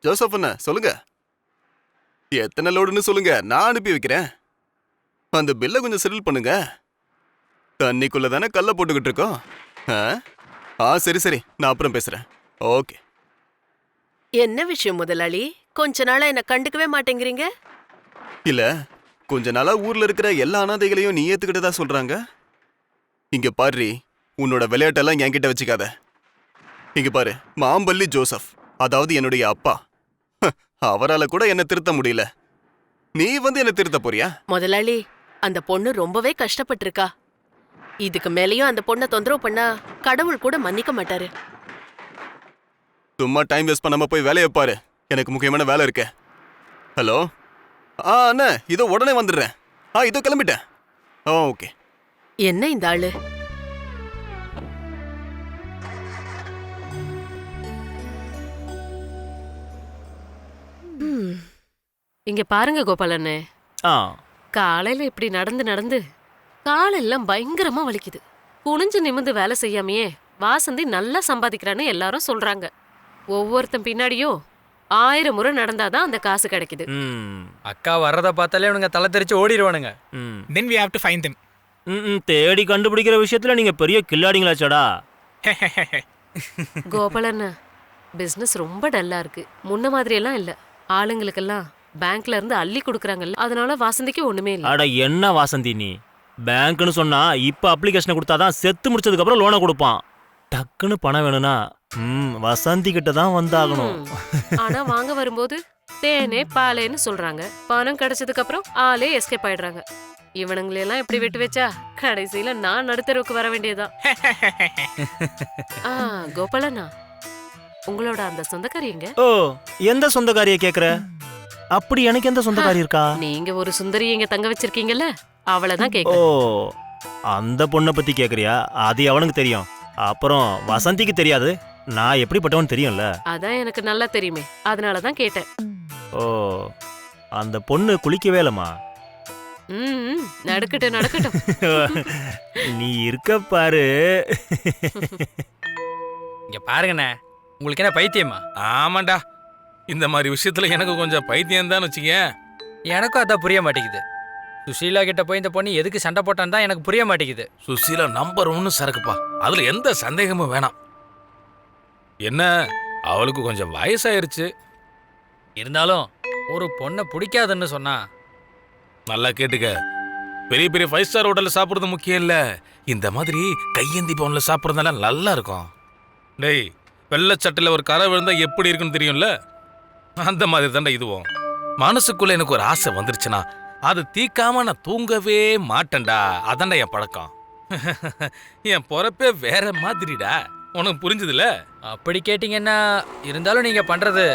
ஜோசப் அண்ணா சொல்லுங்க. எத்தனை லோடுன்னு சொல்லுங்க, நான் அனுப்பி வைக்கிறேன். அந்த பில்லை கொஞ்சம் செட்டில் பண்ணுங்க. தண்ணிக்குள்ள தானே கல்ல போட்டுக்கிட்டு இருக்கோம். சரி சரி, நான் அப்புறம் பேசுறேன். ஓகே. என்ன விஷயம் முதலாளி, கொஞ்ச நாளா என்ன கண்டுக்கவே மாட்டேங்கிறீங்க? இல்ல, கொஞ்ச நாளா ஊர்ல இருக்கிற எல்லா அனாதைகளையும் நீ ஏத்துக்கிட்டதா சொல்றாங்க. இங்க பாரு, உன்னோட விளையாட்டெல்லாம் என்கிட்ட வச்சுக்காத. இங்க பாரு, மாம்பள்ளி ஜோசப், அதாவது என்னுடைய அப்பா, அவரால கூட என்ன திருத்த முடியல. நீ வந்து என்ன திருத்த போறியா? முதலாளி, அந்த பொண்ணு ரொம்பவே கஷ்டப்பட்டிருக்கா. இதுக்கு மேலேயும் அந்த பொண்ணை தொந்தரவு பண்ணா கடவுள் கூட மன்னிக்க மாட்டாரு. சும்மா டைம் வேஸ்ட் பண்ணாம போய் வேலையை பாரு, எனக்கு முக்கியமான வேலை இருக்கு. ஹலோ, அண்ணா, இதோ உடனே வந்துடுறேன். இதோ கிளம்பிட்டேன். ஓகே. என்ன இந்த ஆளு? இங்க பாருங்க கோபாலண்ணே, காலையில இப்படி நடந்து நடந்து காலெல்லாம் பயங்கரமா வலிக்குது. குனிஞ்சு நிமிந்து வேலை செய்யாமையே வாசந்தி நல்லா சம்பாதிக்கிறான்னு எல்லாரும் சொல்றாங்க. ஒவ்வொருத்தன் பின்னாடியும் 1000 முறை நடந்தாதான் அந்த காசு கிடைக்குது. அக்கா வர்றத பார்த்தாலே உனங்க தலை தெரிச்சு ஓடிடுவானுங்க. Then we have to find them. தேடி கண்டுபிடிக்கிற விஷயத்துல நீங்க பெரிய கில்லாடிங்களாச்சடா. கோபாலண்ண, பிசினஸ் ரொம்ப டல்லா இருக்கு. முன்ன மாதிரி எல்லாம் இல்ல. ஆளுங்களுக்கெல்லாம் பேங்க்ல இருந்து அள்ளி கொடுக்கறாங்கல்ல, அதனால வாசந்திக்கு ஒண்ணுமே இல்ல. அட என்ன வாசந்தி நீ, பேங்க்னு சொன்னா இப்ப அப்ளிகேஷனை கொடுத்தாதான் செத்து முடிச்சதுக்கு அப்புறம் லோனை கொடுப்பான். டக்குன்னு பணம் வேணும்னா வசந்தி கிட்ட தான் வந்தாகணும். ஆனா வாங்க வரும்போது தேனே பாலேன்னு சொல்றாங்க. பணம் கிடைச்சதுக்கு அப்புறம் ஆளே எஸ்கேப் ஆயிடுறாங்க. இவனுங்களெல்லாம் எப்படி விட்டு வச்சா கடைசியில நான் நடுத்தருவுக்கு வர வேண்டியதுதான். கோபாலண்ணா, உங்களோட அந்த சொந்தக்காரி எங்க? ஓ, எந்த சொந்தக்காரிய கேக்குற? அப்படி எனக்கு எந்த சொந்தக்காரி இருக்கா? நீங்க ஒரு சுந்தரி இங்க தங்க வச்சிருக்கீங்கல்ல, அவளதான் ஓ, கேக்குறேன். அந்த பொண்ணை பத்தி கேக்குறியா? அது அவனுக்கு தெரியும். அப்புறம் வசந்திக்கு தெரியாது. நான் எப்படிப்பட்டவன் தெரியும்ல. அதான் எனக்கு நல்லா தெரியுமே, அதனாலதான் கேட்டேன். ஓ, அந்த பொண்ணு குளிக்கவே இல்லம்மா. நடக்கட்டும் நடக்கட்டும். நீ இருக்க பாரு. இங்க பாருங்கண்ணே, உங்களுக்கு என்ன பைத்தியமா? ஆமாண்டா, இந்த மாதிரி விஷயத்துல எனக்கு கொஞ்சம் பைத்தியம் தான் வச்சுக்கேன். எனக்கும் அதான் புரிய மாட்டேங்குது. சுஷீலா கிட்ட போய் இந்த பொண்ணு எதுக்கு சண்டை போட்டான்னு தான் எனக்கு புரிய மாட்டேங்குது. சுசீலா நம்பர் 1 சரக்குப்பா, அதுல எந்த சந்தேகமும் வேணாம். என்ன, அவளுக்கு கொஞ்சம் வயசாயிருச்சு. இருந்தாலும் ஒரு பொண்ணை பிடிக்காதுன்னு சொன்னா. நல்லா கேட்டுக்க, பெரிய பெரிய 5 ஸ்டார் ஹோட்டல்ல சாப்பிடுறது முக்கியம் இல்ல, இந்த மாதிரி கையேந்தி பவுன்ல சாப்பிடுறதெல்லாம் நல்லா இருக்கும். டேய், வெள்ளச்சட்டையில ஒரு கரை விழுந்தா எப்படி இருக்குன்னு தெரியும்ல, அந்த மாதிரி தாண்டா இதுவும். மனசுக்குள்ள எனக்கு ஒரு ஆசை வந்துருச்சுன்னா அது தீக்காம நான் தூங்கவே மாட்டேன்டா. அதான்டா என் பழக்கம். என் பொறப்பே வேற மாதிரிடா. உனக்கு புரிஞ்சுதுல? அப்படி கேட்டீங்கன்னா, இருந்தாலும் நீங்க பண்றது.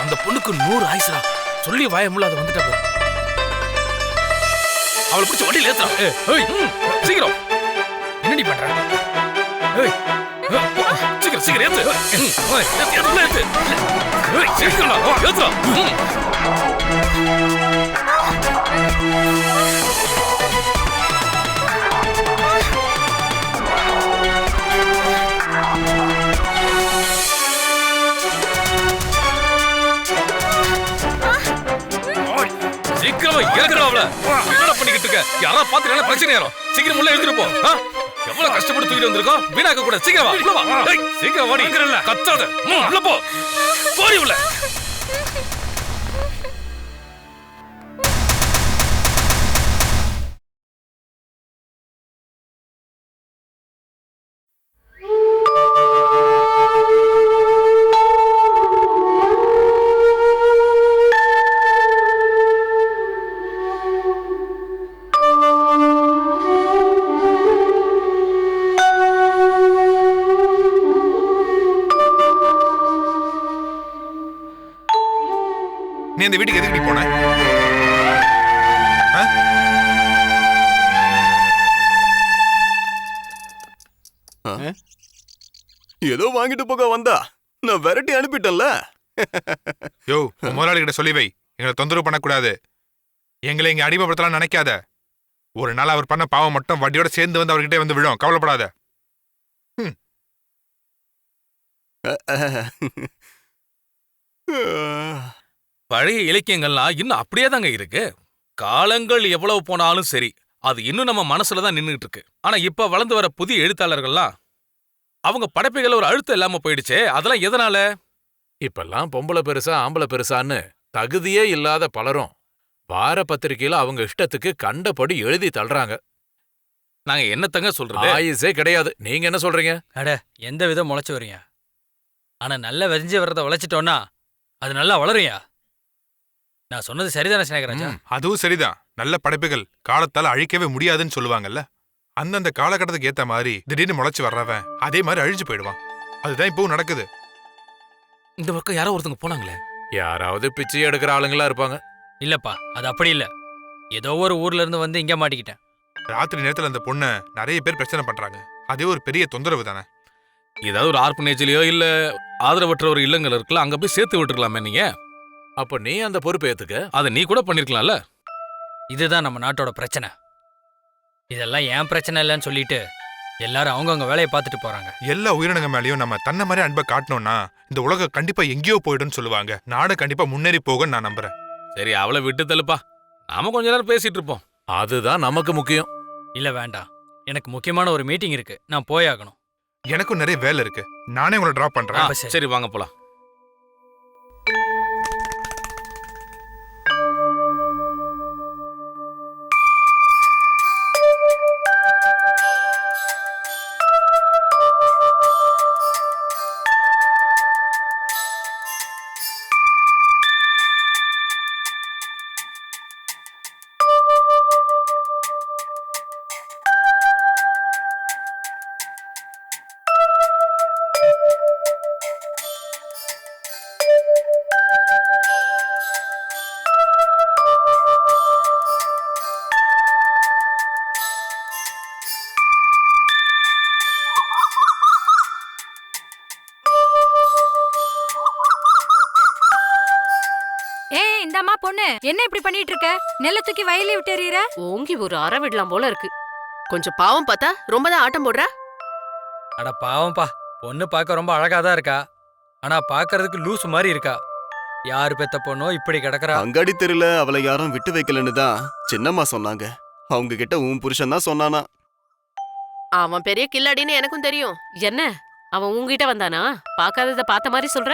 அந்த பொண்ணுக்கு 100 ஆயுசா சொல்லி வாயமுள்ள அதை வந்துட்டா போதும். அவளை பிடிச்ச வண்டியில் ஏத்துறா. சீக்கிரம் என்னடி பண்ற? சீக்கிரம் சீக்கிரம் ஏத்து. ஏத்து சீக்கிரம் ஏத்துறா. சீக்கிரமா இறக்குறா அவள. என்ன பண்ணிக்கிட்டு இருக்க? யாரா பாத்துட்டா பிரச்சனை ஆயிரும். சீக்கிரம் உள்ள இழுத்துட்டு போ. எவ்வளவு கஷ்டப்பட்டு தூக்கிட்டு வந்திருக்கோம், வீணாக்க கூட. சீக்கிரம் வா, உள்ள வா. டேய், சீக்கிரம் வாடி. கத்தாத, உள்ள போ. போடி உள்ள. நீ அந்த வீட்டுக்கு எதுக்கு நீ போன? ஏதோ வாங்கிட்டு போக வந்தா நான் விரட்டி அனுப்பிட்டேன்ல. யோ, முதலாளி கிட்ட சொல்லி வை, எங்களை தொந்தரவு பண்ணக்கூடாது. எங்களை இங்க அடிமைப்படுத்தலாம் நினைக்காத. ஒரு நாள் அவர் பண்ண பாவம் மட்டும் வட்டியோட சேர்ந்து வந்து அவர்கிட்ட வந்து விழும். கவலைப்படாத. பழைய இலக்கியங்கள்லாம் இன்னும் அப்படியே தாங்க இருக்கு. காலங்கள் எவ்வளவு போனாலும் சரி, அது இன்னும் நம்ம மனசுல தான் நின்றுட்டு இருக்கு. ஆனா இப்ப வளர்ந்து வர புதிய எழுத்தாளர்கள்லாம் அவங்க படைப்புகள் ஒரு அழுத்தம் இல்லாம போயிடுச்சே. அதெல்லாம் எதனால? இப்பெல்லாம் பொம்பளை பெருசா ஆம்பளை பெருசான்னு தகுதியே இல்லாத பலரும் வார பத்திரிகையில அவங்க இஷ்டத்துக்கு கண்டபடி எழுதி தள்ளுறாங்க. நாங்க என்னத்தங்க சொல்றது? ஆயுசே கிடையாது. நீங்க என்ன சொல்றீங்க? அட, எந்த விதம் முளைச்சு வரீங்க. ஆனா நல்ல வெறிஞ்சு வர்றத உழைச்சிட்டோன்னா அது நல்லா வளருயா. நான் சொன்னது சரிதானே ஸ்நேகராஜா? அதுவும் சரிதான். நல்ல படைப்புகள் காலத்தால அழிக்கவே முடியாதுன்னு சொல்லுவாங்கல்ல. அந்தந்த காலகட்டத்துக்கு ஏத்த மாதிரி திடீர்னு முளைச்சு வர்றவன் அதே மாதிரி அழிஞ்சு போயிடுவான். அதுதான் இப்பவும் நடக்குது. இந்த பக்கம் யாரோ ஒருத்தங்க போனாங்களே. யாராவது பிச்சை எடுக்கிற ஆளுங்களா இருப்பாங்க. இல்லப்பா, அது அப்படி இல்ல. ஏதோ ஒரு ஊர்ல இருந்து வந்து இங்க மாட்டிக்கிட்டேன். ராத்திரி நேரத்துல அந்த பொண்ணை நிறைய பேர் பிரச்சனை பண்றாங்க. அதே ஒரு பெரிய தொந்தரவு தானே. ஏதாவது ஒரு ஆர்பனேஜ்லயோ இல்ல ஆதரவற்ற ஒரு இல்லங்கள் இருக்குல்ல, அங்க போய் சேர்த்து விட்டுருக்கலாமே நீங்க. அப்ப நீ அந்த பொறுப்பை ஏத்துக்க. அதை நீ கூட பண்ணிருக்கலாம்ல. இதுதான் நம்ம நாட்டோட பிரச்சனை. இதெல்லாம் ஏன் பிரச்சனை இல்லைன்னு சொல்லிட்டு எல்லாரும் அவங்கவுங்க வேலையை பார்த்துட்டு போறாங்க. எல்லா உயிரினங்க மேலயும் நம்ம தன்னை மாதிரி அன்பை காட்டணும்னா இந்த உலகம் கண்டிப்பா எங்கேயோ போயிடும்னு சொல்லுவாங்க. நாடு கண்டிப்பா முன்னேறி போகும்னு நான் நம்புறேன். சரி, அவளை விட்டு தள்ளுப்பா. நாம கொஞ்ச நேரம் பேசிட்டு இருப்போம். அதுதான் நமக்கு முக்கியம். இல்ல வேண்டாம். எனக்கு முக்கியமான ஒரு மீட்டிங் இருக்கு, நான் போயாகணும். எனக்கும் நிறைய வேலை இருக்கு, நானே உங்களை டிராப் பண்றேன். அப்ப சரி. சரி வாங்க போலாம். ஏய் இந்தம்மா பொண்ணு, என்ன இப்படி பண்ணிட்டு இருக்க? நெல்ல தூக்கி வயல்ல விட்டு எறியற? ஓங்கி ஒரு அற விடலாம் போல இருக்கு. கொஞ்சம் பாவம் பார்த்தா ரொம்ப தான் ஆட்டம் போடுறா. அட பாவம்பா, பொண்ணு பார்க்க ரொம்ப அழகா தான் இருக்கா, ஆனா பார்க்கறதுக்கு லூஸ் மாதிரி இருக்கா. யாரு பெத்த பொண்ணோ இப்படி கிடக்குறா. அங்காடி தெருல அவளை யாரும் விட்டு வைக்கலன்னு தான் சின்னம்மா சொன்னாங்க. அவங்க கிட்ட உன் புருஷன் தான் சொன்னானா. அவன் பெரிய கில்லாடின்னு எனக்கும் தெரியும். என்ன அவன் உங்ககிட்ட வந்தானா? பார்க்காதத பார்த்த மாதிரி சொல்ற?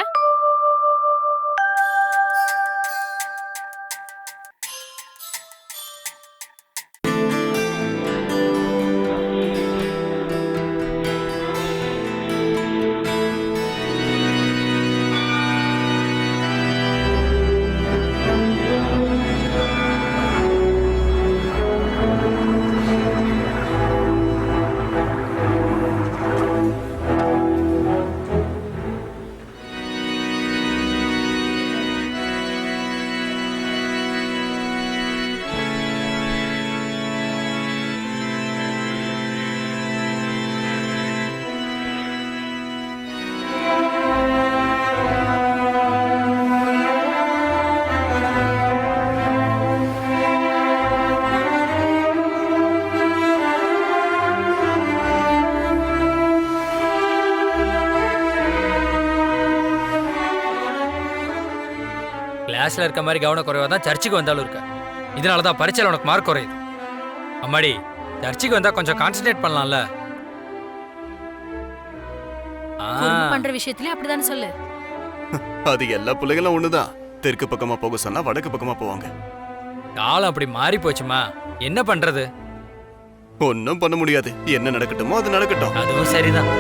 கிளாஸ்ல இருக்க மாதிரி கவன குறைவா தான் சர்ச்சுக்கு வந்தாலும் இருக்க. இதனால தான் பரீட்சையில உனக்கு மார்க் குறையுது. அம்மாடி, சர்ச்சுக்கு வந்தா கொஞ்சம் கான்சென்ட்ரேட் பண்ணலாம்ல. குறும்பு பண்ற விஷயத்துலயும் அப்படிதானே சொல்லு. அது எல்லா பிள்ளைகளும் ஒண்ணுதான். தெற்கு பக்கமா போக சொன்னா வடக்கு பக்கமா போவாங்க. காலம் அப்படி மாறி போச்சுமா, என்ன பண்றது? ஒன்னும் பண்ண முடியாது. என்ன நடக்கட்டுமோ அது நடக்கட்டும். அதுவும் சரிதான்.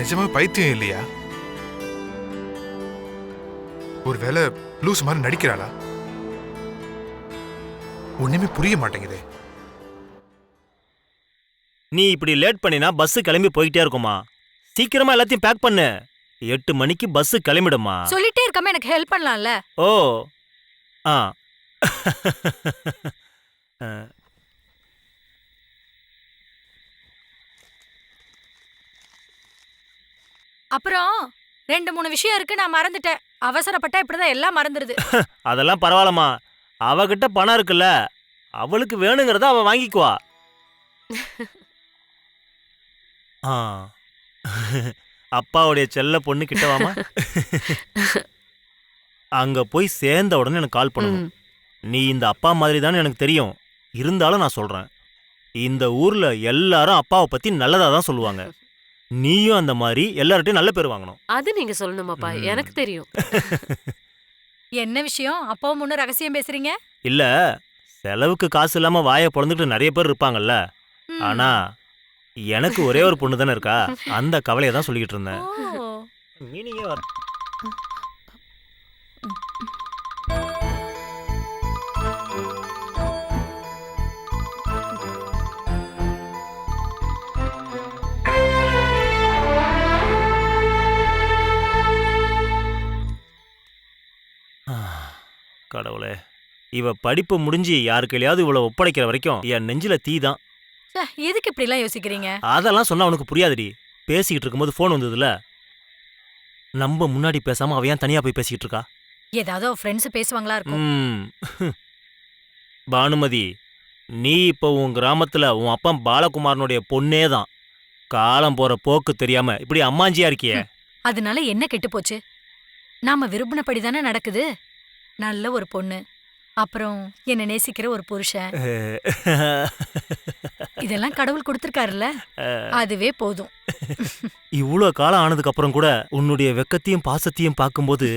நிஜமா பைத்தியம் இல்லையா? ஒருவேளை லூஸ் மாதிரி நடிக்கிறாளா? ஒண்ணுமே புரிய மாட்டேங்குதே. நீ இப்படி லேட் பண்ணினா பஸ் கிளம்பி போயிட்டே இருக்குமா? சீக்கிரமா எல்லாத்தையும் பேக் பண்ணு. 8 மணிக்கு பஸ் கிளம்பிடுமா? சொல்லிட்டே இருக்காம எனக்கு ஹெல்ப் பண்ணலாம்ல. ஓ ஆ அப்புறம் 2-3 விஷயம் இருக்கு, நான் மறந்துட்டேன். அவசரப்பட்டா இப்படிதான் எல்லாம் மறந்துடுது. அதெல்லாம் பரவாயில்லம்மா, அவகிட்ட பணம் இருக்குல்ல, அவளுக்கு வேணுங்கிறத அவ வாங்கிக்குவா. ஆ அப்பாவுடைய செல்ல பொண்ணு கிட்ட வாமா. அங்க போய் சேர்ந்த உடனே எனக்கு கால் பண்ணணும். நீ இந்த அப்பா மாதிரி தானே எனக்கு தெரியும், இருந்தாலும் நான் சொல்றேன், இந்த ஊர்ல எல்லாரும் அப்பாவை பத்தி நல்லதா தான் சொல்லுவாங்க. நீயும் அந்த மாதிரி எல்லார்ட்டையும் நல்ல பேர் வாங்கணும். அது நீங்க சொல்லணுமாப்பா, எனக்கு தெரியும். என்ன விஷயம்? அப்பாவும் முன்ன ரகசியம் பேசுறீங்க? இல்ல, செலவுக்கு காசு இல்லாம வாயை பொழந்துக்கிட்டு நிறைய பேர் இருப்பாங்கல்ல. ம். ஆனா எனக்கு ஒரே ஒரு பொண்ணு தானே இருக்கா. அந்த கவலையை தான் சொல்லிக்கிட்டு இருந்தேன். ஓ. மீனிங்கே வர கடவுளே, இவ படிப்பு முடிஞ்சு யாருக்கையாவது இவ்வளவு ஒப்படைக்கிற வரைக்கும் என் நெஞ்சில தீ தான். ச்சே, எதுக்கு இப்படி எல்லாம் யோசிக்கிறீங்க? அதெல்லாம் சொன்னா உனக்கு புரியாதுடி. பேசிக்கிட்டு இருக்கும்போது ஃபோன் வந்ததுல, நம்ம முன்னாடி பேசாம அவ ஏன் தனியா போய் பேசிக்கிட்டு இருக்கா? ஏதாவது அவ ஃப்ரெண்ட்ஸ் பேசுவாங்களா இருக்கும். ம். பானுமதி, நீ இப்போ உன் கிராமத்துல உன் அப்பா பாலகுமாரனுடைய பொண்ணே தான். காலம் போற போக்கு தெரியாம இப்படி அம்மாஞ்சியா இருக்கியே. அதனால என்ன கெட்டு போச்சு? நாம விரும்பினபடி தானே நடக்குது. நல்ல ஒரு பொண்ணு, அப்புறம் என்ன நேசிக்கிற ஒரு புருஷன், இதெல்லாம் கடவுள் கொடுத்திருக்காருல்ல, அதுவே போதும். இவ்வளோ காலம் ஆனதுக்கு அப்புறம் கூட உன்னுடைய வெக்கத்தையும் பாசத்தையும் பார்க்கும்போது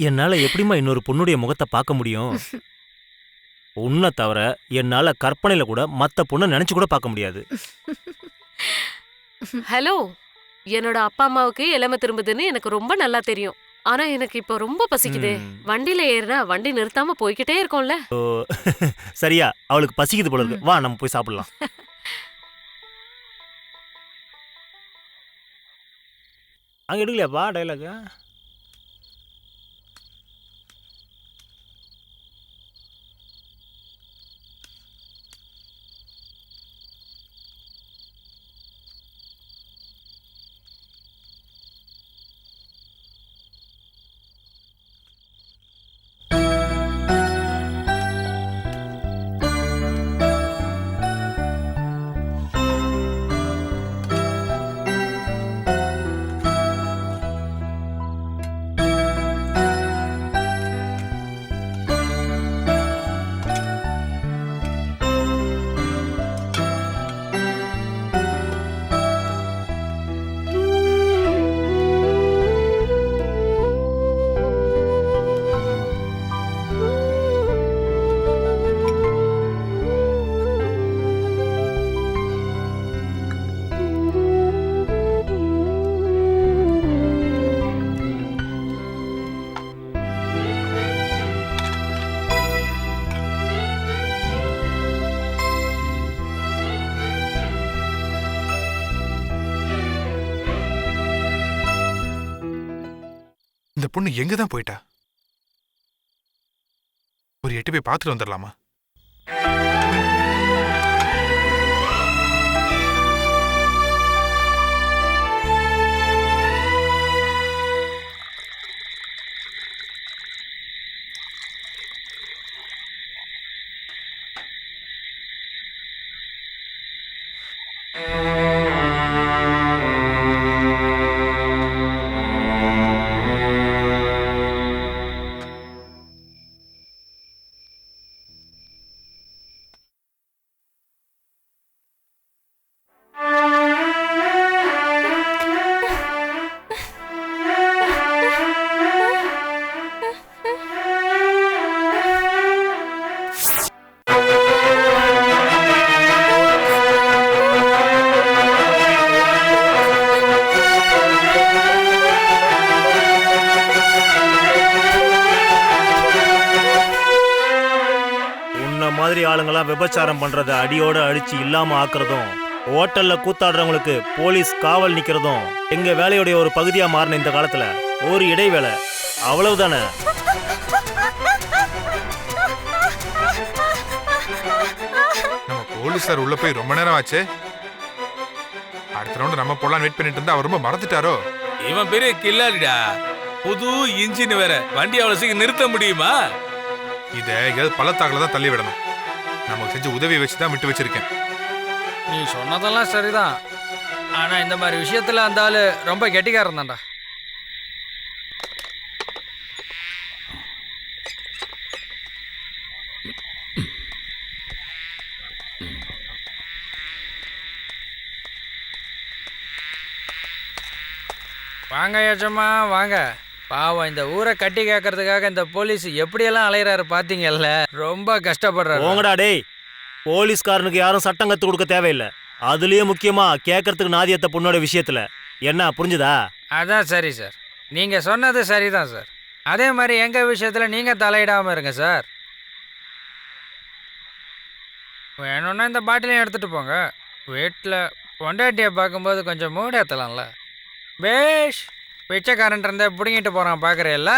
என்னால எப்படிம்மா இன்னொரு பொண்ணுடைய முகத்தை பார்க்க முடியும்? உன்னை தவிர என்னால கற்பனையில கூட மத்த பொண்ணை நினைச்சு கூட பார்க்க முடியாது. ஹலோ, என்னோட அப்பா அம்மாவுக்கு இளமை திரும்புதுன்னு எனக்கு ரொம்ப நல்லா தெரியும். ஆனா எனக்கு இப்போ ரொம்ப பசிக்குது. வண்டியில ஏறினா வண்டி நிறுத்தாம போய்கிட்டே இருக்கோம்ல. சரியா, அவளுக்கு பசிக்குது போல இருக்கு. வா நம்ம போய் சாப்பிடலாம். அங்க எடுக்கலையாப்பா டைலாக்? இந்த பொண்ணு எங்க தான் போயிட்டா? ஒரு எட்டு போய் பார்த்துட்டு வந்துடலாமா? மாதிரி ஆளுங்களாம் விபச்சாரம் பண்றத அடியோட அடிச்சு இல்லாம ஆக்குறதும், ஹோட்டல்ல கூத்தாடுறவங்களுக்கு போலீஸ் காவல் நிக்கிறதும் எங்க வேலையுடைய ஒரு பகுதியா மாறின இந்த காலத்துல ஒரு இடைவேளை, அவ்வளவுதானே. நம்ம போலீஸார் உள்ள போய் ரொம்ப நேரம் ஆச்சு. அடுத்த ரவுண்ட் நம்ம போலாம் வெயிட் பண்ணிட்டு இருந்தா அவர் ரொம்ப மறந்துட்டாரோ. இவன் பெரிய கில்லாடிடா, புது இன்ஜின் வேற, வண்டி அவ்வளவு சீக்கிரம் நிறுத்த முடியுமா? இதை எதாவது பள்ளத்தாக்குல தான் தள்ளி விடணும். நமக்கு செஞ்ச உதவியை வச்சுதான் விட்டு வச்சிருக்கேன். நீ சொன்னதெல்லாம் சரிதான், ஆனா இந்த மாதிரி விஷயத்துல அந்த ஆளு ரொம்ப கெட்டிக்காரன் தான்டா. வாங்க யஜமா வாங்க. பாவம் இந்த ஊரை கட்டி கேட்கறதுக்காக இந்த போலீஸ் எப்படியெல்லாம் அலையிறாரு பாத்தீங்கல்ல. ரொம்ப கஷ்டப்படுறாரு. போங்கடா டேய். போலீஸ்காரனுக்கு யாரும் சட்டம் கத்து கொடுக்க தேவையில்லை. அதுலயும் முக்கியமா கேட்கறதுக்கு நாதியத்த பொண்ணோட விஷயத்துல. என்ன புரிஞ்சுதா? அதான் சரி சார், நீங்க சொன்னது சரிதான் சார். அதே மாதிரி எங்க விஷயத்துல நீங்க தலையிடாம இருங்க சார். வேணும்னா இந்த பாட்டிலையும் எடுத்துட்டு போங்க. வீட்டில் பொண்டாட்டியை பார்க்கும்போது கொஞ்சம் மூடு ஏற்றலாம்ல. பேஷ், பிச்சைக்காரன் இருந்தா பிடுங்கிட்டு போகிறான் பார்க்குறேல்ல.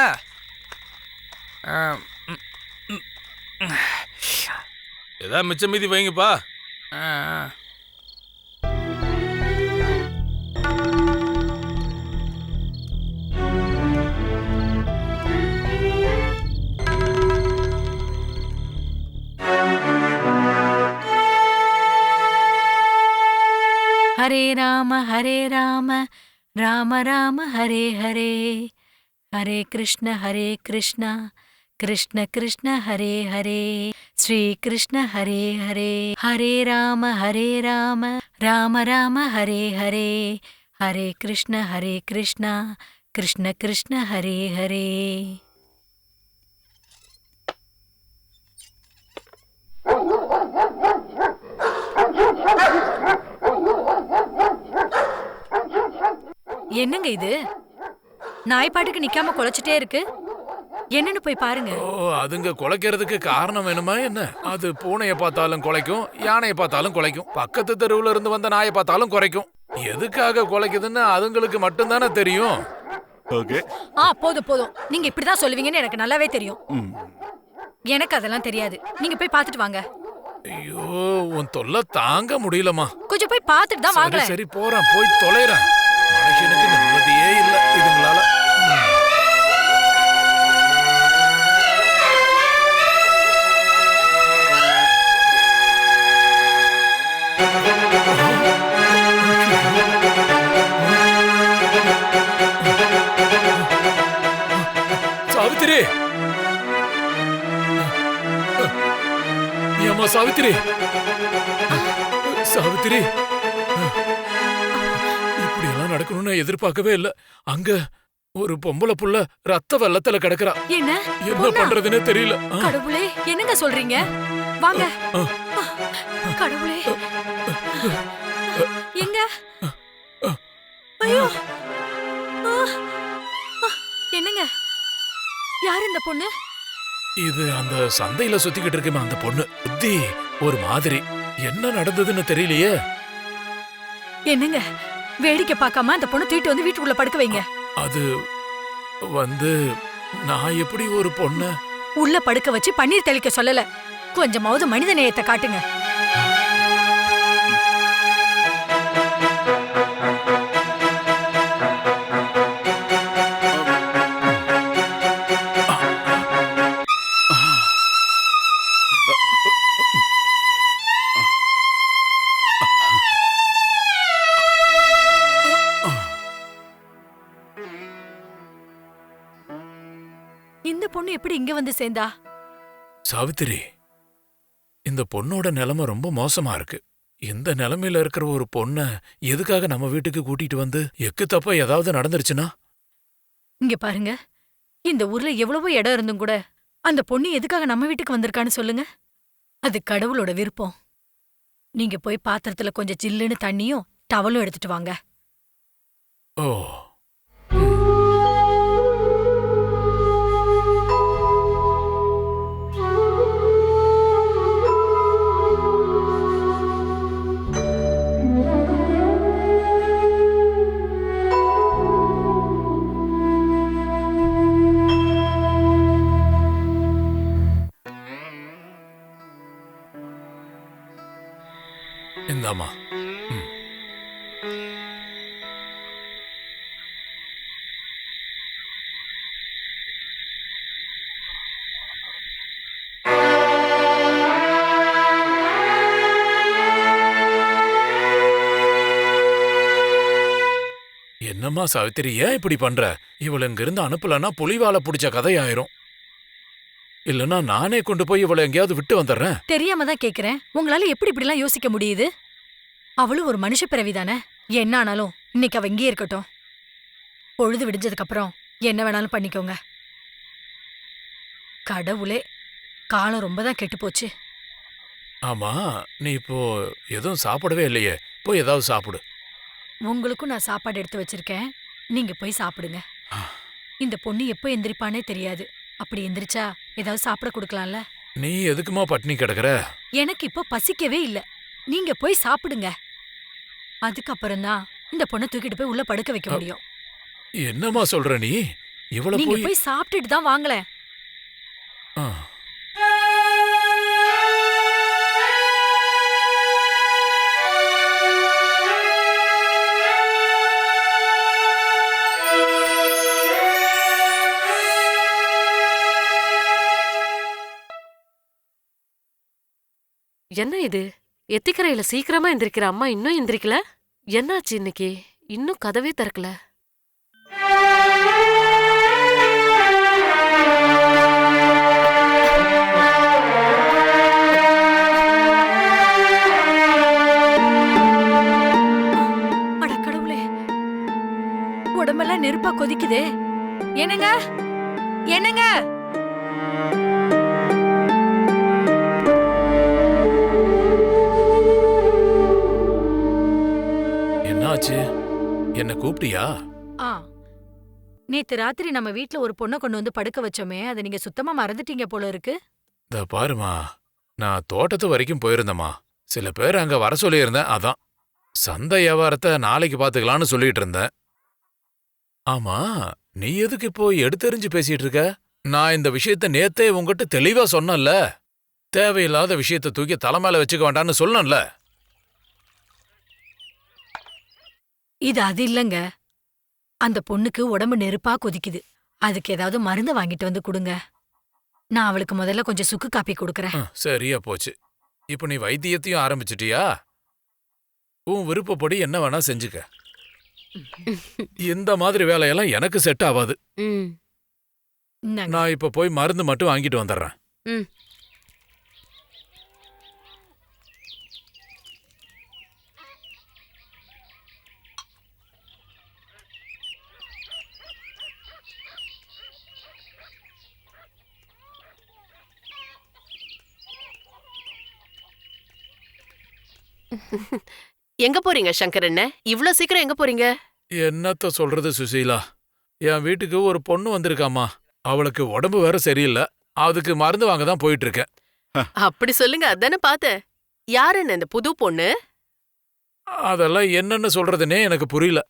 ஏதாவது மிச்சம் மீதி வைங்கப்பா. ஹரே ராம ராம ராம ஹரே ஹரே, ஹரே கிருஷ்ண கிருஷ்ண கிருஷ்ண ஹரே ஹரே, ஸ்ரீ கிருஷ்ண ஹரே ஹரே. ஹரே ராம ராம ராம ஹரே ஹரே, ஹரே கிருஷ்ண கிருஷ்ண கிருஷ்ண ஹரே ஹரே. என்னங்க இது? நாய் பாட்டுக்கு நிக்காம குலைச்சிட்டே இருக்கு. என்னன்னு போய் பாருங்க. ஓ, அதுங்க குலைக்கிறதுக்கு காரணம் வேணுமா என்ன? அது பூனையை பார்த்தாலும் குலைக்கும், யானையை பார்த்தாலும் குலைக்கும், பக்கத்து தெருவுல இருந்து வந்த நாயை பார்த்தாலும் குறைக்கும். எதுக்காக குலைக்குதுன்னு அதுங்களுக்கு மட்டும்தானே தெரியும். ஓகே. போதும். நீங்க இப்படிதான் சொல்லுவீங்கன்னு எனக்கு நல்லாவே தெரியும். எனக்கு அதெல்லாம் தெரியாது. நீங்க போய் பார்த்துட்டு வாங்க. ஐயோ, உன் தொல்லை தாங்க முடியலமா. கொஞ்சம் போய் பார்த்துட்டு தான் வாங்க. சரி போறேன், போய் தொலைறேன். மனுஷனுக்கு நிம்மதியே இல்ல இதுங்களால. சாவித்திரி, ஏம்மா சாவித்திரி, சாவித்திரி, இப்படியெல்லாம் நடக்கணும்னு எதிர்பார்க்கவே இல்ல. அங்க ஒரு பொம்பளை புள்ள ரத்த வெள்ளத்துல கிடக்குறா. என்ன பண்றதுன்னு தெரியல. கடவுளே, என்னங்க சொல்றீங்க? வாங்க. கடவுளே, எங்க? ஐயோ, என்னங்க? யார் இந்த பொண்ணு? இது அந்த சந்தையில சுத்திக்கிட்டு இருக்குமே அந்த பொண்ணு. புத்தி ஒரு மாதிரி. என்ன நடந்ததுன்னு தெரியலையே. என்னங்க, வேடிக்கை பார்க்காம அந்த பொண்ணு தூக்கிட்டு வந்து வீட்டுக்குள்ள படுக்க வைங்க. அது வந்து நான் எப்படி ஒரு பொண்ணு உள்ள படுக்க வச்சு பன்னீர் தெளிக்க சொல்லல. கொஞ்சமாவது மனித நேயத்தை காட்டுங்க. இந்த பொண்ணு எப்படி இங்க வந்து சேர்ந்தா? சாவித்திரி, இந்த பொண்ணோட நிலைமை ரொம்ப மோசமா இருக்கு. இந்த நிலைமையில இருக்கிற ஒரு பொண்ண எதுக்காக நம்ம வீட்டுக்கு கூட்டிட்டு வந்து எக்கு தப்பா ஏதாவது நடந்துருச்சுன்னா? இங்க பாருங்க, இந்த ஊர்ல எவ்வளவோ இடம் இருந்தும் கூட அந்த பொண்ணு எதுக்காக நம்ம வீட்டுக்கு வந்திருக்கான்னு சொல்லுங்க. அது கடவுளோட விருப்பம். நீங்க போய் பாத்திரத்துல கொஞ்சம் ஜில்லுன்னு தண்ணியும் டவலும் எடுத்துட்டு வாங்க. ஓ, இந்தாமா. என்னம்மா சாவித்திரி, ஏன் இப்படி பண்ற? இவள இங்க இருந்து அனுப்பலன்னா புலிவால புடிச்ச கதையாயிரும். இல்லனா நானே கொண்டு போய் இவளை எங்கேயாவது விட்டு வந்துடுறேன். தெரியாம தான் கேக்குறேன். உங்களால எப்படி இப்படி எல்லாம் யோசிக்க முடியுது? அவளும் ஒரு மனுஷ பிறவிதானே. என்ன ஆனாலும் இன்னைக்கு அவ இங்கே இருக்கட்டும். பொழுது விடிஞ்சதுக்கு அப்புறம் என்ன வேணாலும் பண்ணிக்கோங்க. கடவுளே, காலம் ரொம்ப தான் கெட்டு போச்சு. ஆமா, நீ இப்போ எதுவும் சாப்பிடவே இல்லையே, போய் ஏதாவது சாப்பிடு. உங்களுக்கும் நான் சாப்பாடு எடுத்து வச்சிருக்கேன், நீங்க போய் சாப்பிடுங்க. இந்த பொண்ணு எப்போ எந்திரிப்பானே தெரியாது. அப்படி எந்திரிச்சா ஏதாவது சாப்பிட கொடுக்கலாம்ல. நீ எதுக்குமா பட்னி கிடக்குற? எனக்கு இப்போ பசிக்கவே இல்ல. நீங்க போய் சாப்பிடுங்க. அதுக்கப்புறம் தான் இந்த பொண்ணை தூக்கிட்டு போய் உள்ள படுக்க வைக்க முடியும். என்னம்மா சொல்ற நீ? இவ்வளவு நீங்க போய் போய் சாப்பிட்டுட்டு தான் வாங்களேன். ஆ. என்ன இது? எத்திக்கரையில சீக்கிரமா எந்திரிக்கிற அம்மா இன்னும் எந்திரிக்கல? என்னாச்சு இன்னைக்கு? இன்னும் கதவே திறக்கல. அட கடவுளே, உடம்பெல்லாம் நெருப்பா கொதிக்குதே. என்னங்க என்னங்க? என்னாச்சு? என்ன கூப்பிட்டியா? ஆ, நேத்து ராத்திரி நம்ம வீட்ல ஒரு பொண்ணை கொண்டு வந்து படுக்க வச்சோமே, அதை நீங்க சுத்தமா மறந்துட்டீங்க போல இருக்கு. இந்த பாருமா, நான் தோட்டத்து வரைக்கும் போயிருந்தேம்மா. சில பேர் அங்க வர சொல்லியிருந்தேன், அதான். சந்தை வியாபாரத்தை நாளைக்கு பாத்துக்கலாம்னு சொல்லிட்டு இருந்தேன். ஆமா, நீ எதுக்கு இப்போ எடுத்தெறிஞ்சு பேசிட்டு இருக்க? நான் இந்த விஷயத்த நேத்தே உங்ககிட்ட தெளிவா சொன்னேன்ல. தேவையில்லாத விஷயத்த தூக்கி தலைமையில வச்சுக்க வேண்டாம்னு சொன்னேன்ல. இது அது இல்லங்க. அந்த பொண்ணுக்கு உடம்பு நெருப்பா கொதிக்குது. அதுக்கு ஏதாவது மருந்து வாங்கிட்டு வந்து கொடுங்க. நான் அவளுக்கு முதல்ல கொஞ்சம் சுக்கு காப்பி கொடுக்கறேன். சரியா போச்சு. இப்போ நீ வைத்தியத்தையும் ஆரம்பிச்சிட்டியா? உன் விருப்பப்படி என்ன வேணா செஞ்சுக்க. இந்த மாதிரி வேலையெல்லாம் எனக்கு செட் ஆகாது. இந்தாங்க. நான் இப்ப போய் மருந்து மட்டும் வாங்கிட்டு வந்துடுறேன். எங்க போறீங்க சங்கரண்ண? இவ்ளோ சீக்கிரம் எங்க போறீங்க? என்னத்த சொல்றது சுசீலா, என் வீட்டுக்கு ஒரு பொண்ணு வந்திருக்காமா. அவளுக்கு உடம்பு வேற சரியில்லை. அதுக்கு மருந்து வாங்க தான் போயிட்டு இருக்கேன். அப்படி சொல்லுங்க, அதானே பார்த்தேன். யாருன்னு இந்த புது பொண்ணு? அதெல்லாம் என்னன்னு சொல்றதுனே எனக்கு புரியல.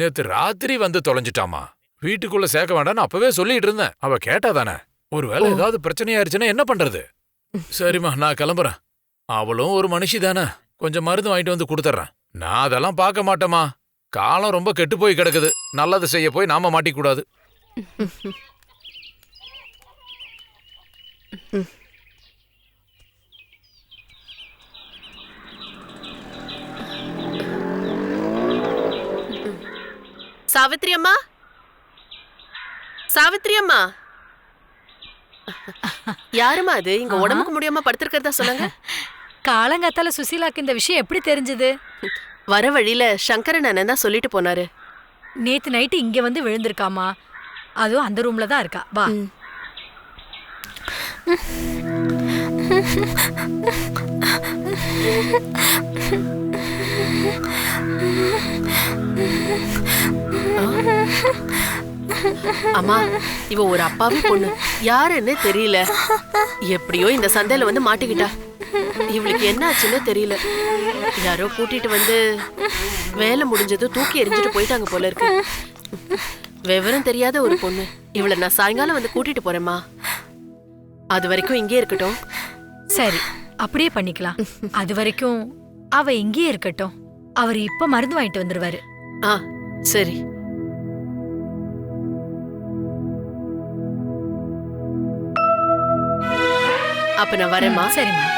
நேத்து ராத்திரி வந்து தொலைஞ்சிட்டாமா. வீட்டுக்குள்ள சேர்க்க வேண்டாம்னு அப்பவே சொல்லிட்டு இருந்தேன். அவ கேட்டாதானே. ஒருவேளை ஏதாவது பிரச்சனையாயிருச்சுன்னா என்ன பண்றது? சரிம்மா, நான் கிளம்புறேன். அவளும் ஒரு மனுஷி தானே. கொஞ்சம் மருந்து வாங்கிட்டு வந்து கொடுத்துட்றேன். நான் அதெல்லாம் பார்க்க மாட்டேமா. காலம் ரொம்ப கெட்டு போய் கிடக்குது. நல்லது செய்ய போய் நாம மாட்டிக்கூடாது. சாவித்ரி அம்மா, சாவித்ரி அம்மா. யாருமா அது இங்க உடம்புக்கு முடியாம படுத்திருக்கிறதா சொல்லுங்க. காலங்காத்தால சுசீலாக்கு இந்த விஷயம் எப்படி தெரிஞ்சது? வர வழியில சங்கரன் அண்ணன் தான் சொல்லிட்டு போனாரு. நேத்து நைட்டு இங்க வந்து விழுந்திருக்காமா. அதுவும் அந்த ரூம்ல தான் இருக்கா. வா. அம்மா, இவ ஒரு அப்பாவி பொண்ணு. யாருன்னு தெரியல. எப்படியோ இந்த சந்தையில வந்து மாட்டிக்கிட்டா. இவளுக்கு என்ன ஆச்சுன்னு தெரியல. யாரோ கூட்டிட்டு வந்து வேலை முடிஞ்சது தூக்கி எரிஞ்சிட்டு போயிட்டாங்க போல இருக்கு. விவரம் தெரியாத ஒரு பொண்ணு. இவளை நான் சாயங்காலம் வந்து கூட்டிட்டு போறேம்மா. அது வரைக்கும் இங்கே இருக்கட்டும். சரி, அப்படியே பண்ணிக்கலாம். அது வரைக்கும் அவ இங்கேயே இருக்கட்டும். அவர் இப்ப மருந்து வாங்கிட்டு வந்துருவாரு. ஆ, சரி. அப்ப நான் வரேம்மா. சரிம்மா.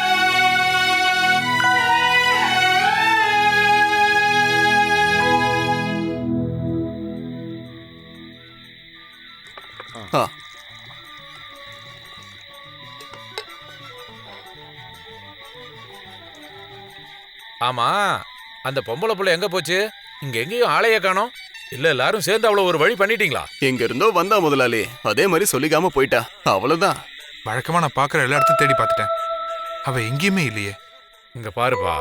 ஆமா, அந்த பொம்பளை புள்ள எங்க போச்சு? இங்க எங்கேயும் ஆளைய காணோம். இல்ல எல்லாரும் சேர்ந்து அவ்வளவு ஒரு வழி பண்ணிட்டீங்களா? எங்க இருந்தோ வந்தா முதலாளி, அதே மாதிரி சொல்லிக்காம போயிட்டா, அவ்வளவுதான். வழக்கமா நான் பாக்குற எல்லா இடத்தையும் தேடி பார்த்துட்டேன், அவ எங்கேயுமே இல்லையே. இங்க பாருப்பா,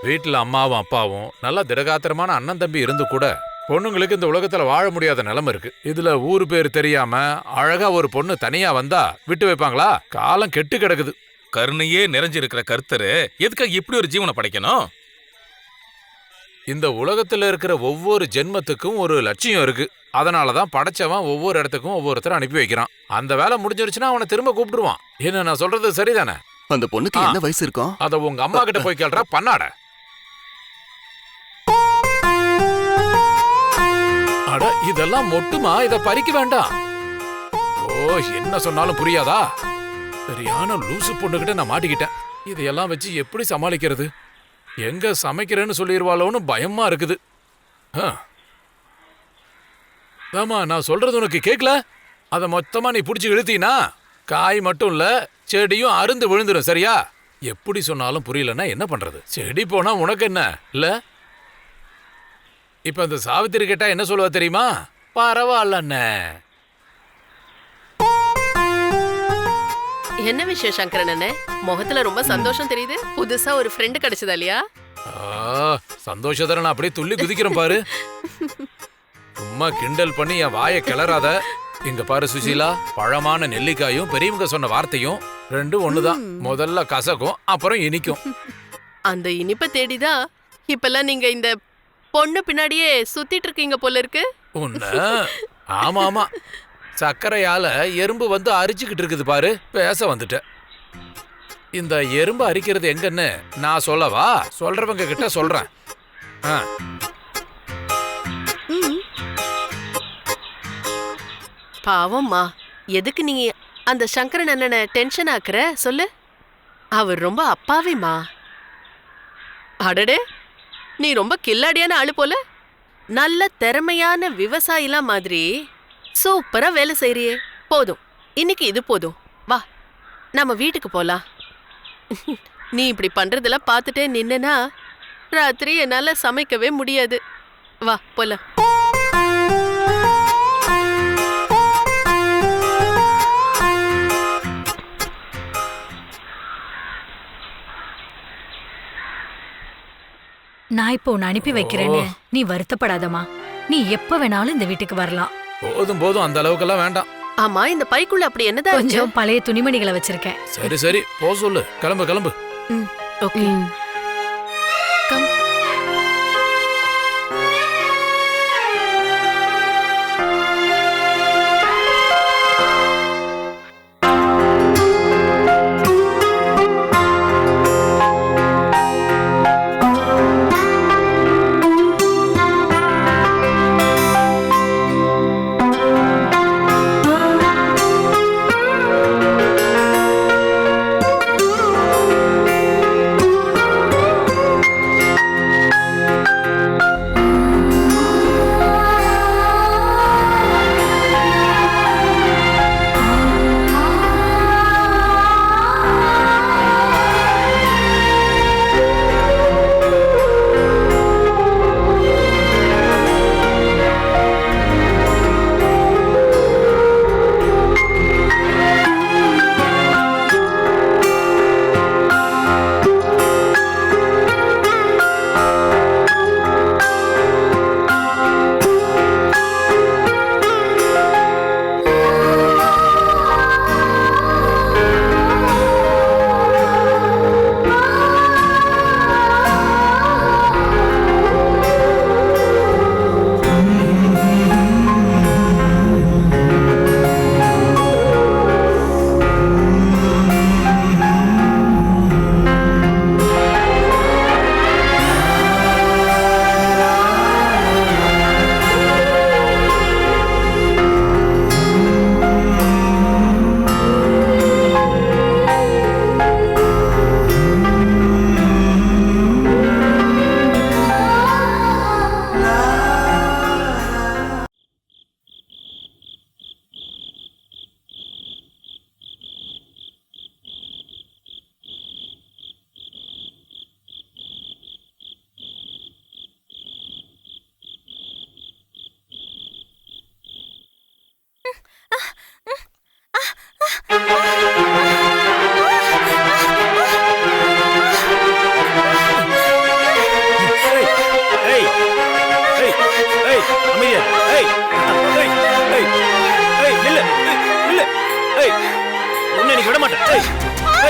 வீட்டுல அம்மாவும் அப்பாவும் நல்லா திடகாத்திரமான அண்ணன் தம்பி இருந்து கூட பொண்ணுங்களுக்கு இந்த உலகத்துல வாழ முடியாத நிலைமை இருக்கு. இதுல ஊரு பேர் தெரியாம அழகா ஒரு பொண்ணு தனியா வந்தா விட்டு வைப்பாங்களா? காலம் கெட்டு கிடக்குது. கருணையே நிறைஞ்சிருக்கிற கர்த்தரு எதுக்காக இப்படி ஒரு ஜீவனை படைக்கணும்? இந்த உலகத்துல இருக்கிற ஒவ்வொரு ஜென்மத்துக்கும் ஒரு லட்சியம் இருக்கு. அதனாலதான் படைச்சவன் ஒவ்வொரு இடத்துக்கும் ஒவ்வொருத்தரும் அனுப்பி வைக்கிறான். அந்த வேலை முடிஞ்சிருச்சுன்னா அவனை திரும்ப கூப்பிடுவான். என்ன நான் சொல்றது சரிதானே? அந்த பொண்ணுக்கு என்ன வயசு இருக்கும்? அத உங்க அம்மா கிட்ட போய் கேள்றா பண்ணாட. அட இதெல்லாம் மொட்டுமா, இத பறிக்க வேண்டாம். ஓ என்ன சொன்னாலும் புரியாதா? சரியான லூசு பொண்ணுகிட்ட நான் மாட்டிக்கிட்டேன். இதையெல்லாம் வச்சு எப்படி சமாளிக்கிறது? எங்க சமைக்கிறேன்னு சொல்லிடுவாளோன்னு பயமா இருக்குது. ஆமா, நான் சொல்றது உனக்கு கேட்கல? அத மொத்தமா நீ புடிச்சு இழுத்தீனா காய் மட்டும் இல்ல செடியும் அருந்து விழுந்துரும். சரியா? எப்படி சொன்னாலும் புரியலன்னா என்ன பண்றது? செடி போனா உனக்கு என்ன இல்ல? இப்ப இந்த சாவித்திரி கேட்டா என்ன சொல்லுவா தெரியுமா? பரவாயில்லண்ணே. என்ன விஷயம் சங்கரன் அண்ணே? முகத்துல ரொம்ப சந்தோஷம் தெரியுது. புதுசா ஒரு ஃப்ரெண்ட் கிடைச்சதா இல்லையா? சந்தோஷத்துல நான் அப்படியே துள்ளி குதிக்கிறேன் பாரு. சும்மா கிண்டல் பண்ணி என் வாயை கிளறாத. இங்க பாரு சுசீலா, பழமான நெல்லிக்காயும் பெரியவங்க சொன்ன வார்த்தையும் ரெண்டும் ஒண்ணுதான். முதல்ல கசக்கும், அப்புறம் இனிக்கும். அந்த இனிப்பை தேடிதான் இப்பெல்லாம் நீங்க இந்த பொண்ணு பின்னாடியே சுத்திட்டு இருக்கீங்க போல இருக்கு. உன்ன ஆமா ஆமா, சர்க்கரையால எறும்பு வந்து அரிச்சுக்கிட்டு இருக்குது பாரு. பேச வந்துட்ட. இந்த எறும்பு அரிக்கிறது எங்கன்னு நான் சொல்லவா? சொல்றவங்க கிட்ட சொல்றேன். பாவம்மா, எதுக்கு நீ அந்த சங்கரன் அண்ணனை டென்ஷன் ஆக்குற சொல்லு? அவர் ரொம்ப அப்பாவிமா. அடடே, நீ ரொம்ப கில்லாடியான ஆளு போல. நல்ல திறமையான விவசாயிலாம் மாதிரி சூப்பரா வேலை செய்றியே. போதும், இன்னைக்கு இது போதும். வா, நம்ம வீட்டுக்கு போலாம். நீ இப்படி பண்றதெல்லாம் பார்த்துட்டே நின்னா ராத்திரி என்னால சமைக்கவே முடியாது. வா போலாம். நான் இப்போ உன்னை அனுப்பி வைக்கிறேன்னு நீ வருத்தப்படாதம்மா. நீ எப்ப வேணாலும் இந்த வீட்டுக்கு வரலாம். போதும் போதும், அந்த அளவுக்கெல்லாம் வேண்டாம். ஆமா, இந்த பைக்குள்ள அப்படி என்னதான் இருக்கு? கொஞ்சம் பழைய துணிமணிகளை வச்சிருக்கேன். சரி சரி, போ சொல்லு. கிளம்பு கிளம்பு. ஓகே. கம்.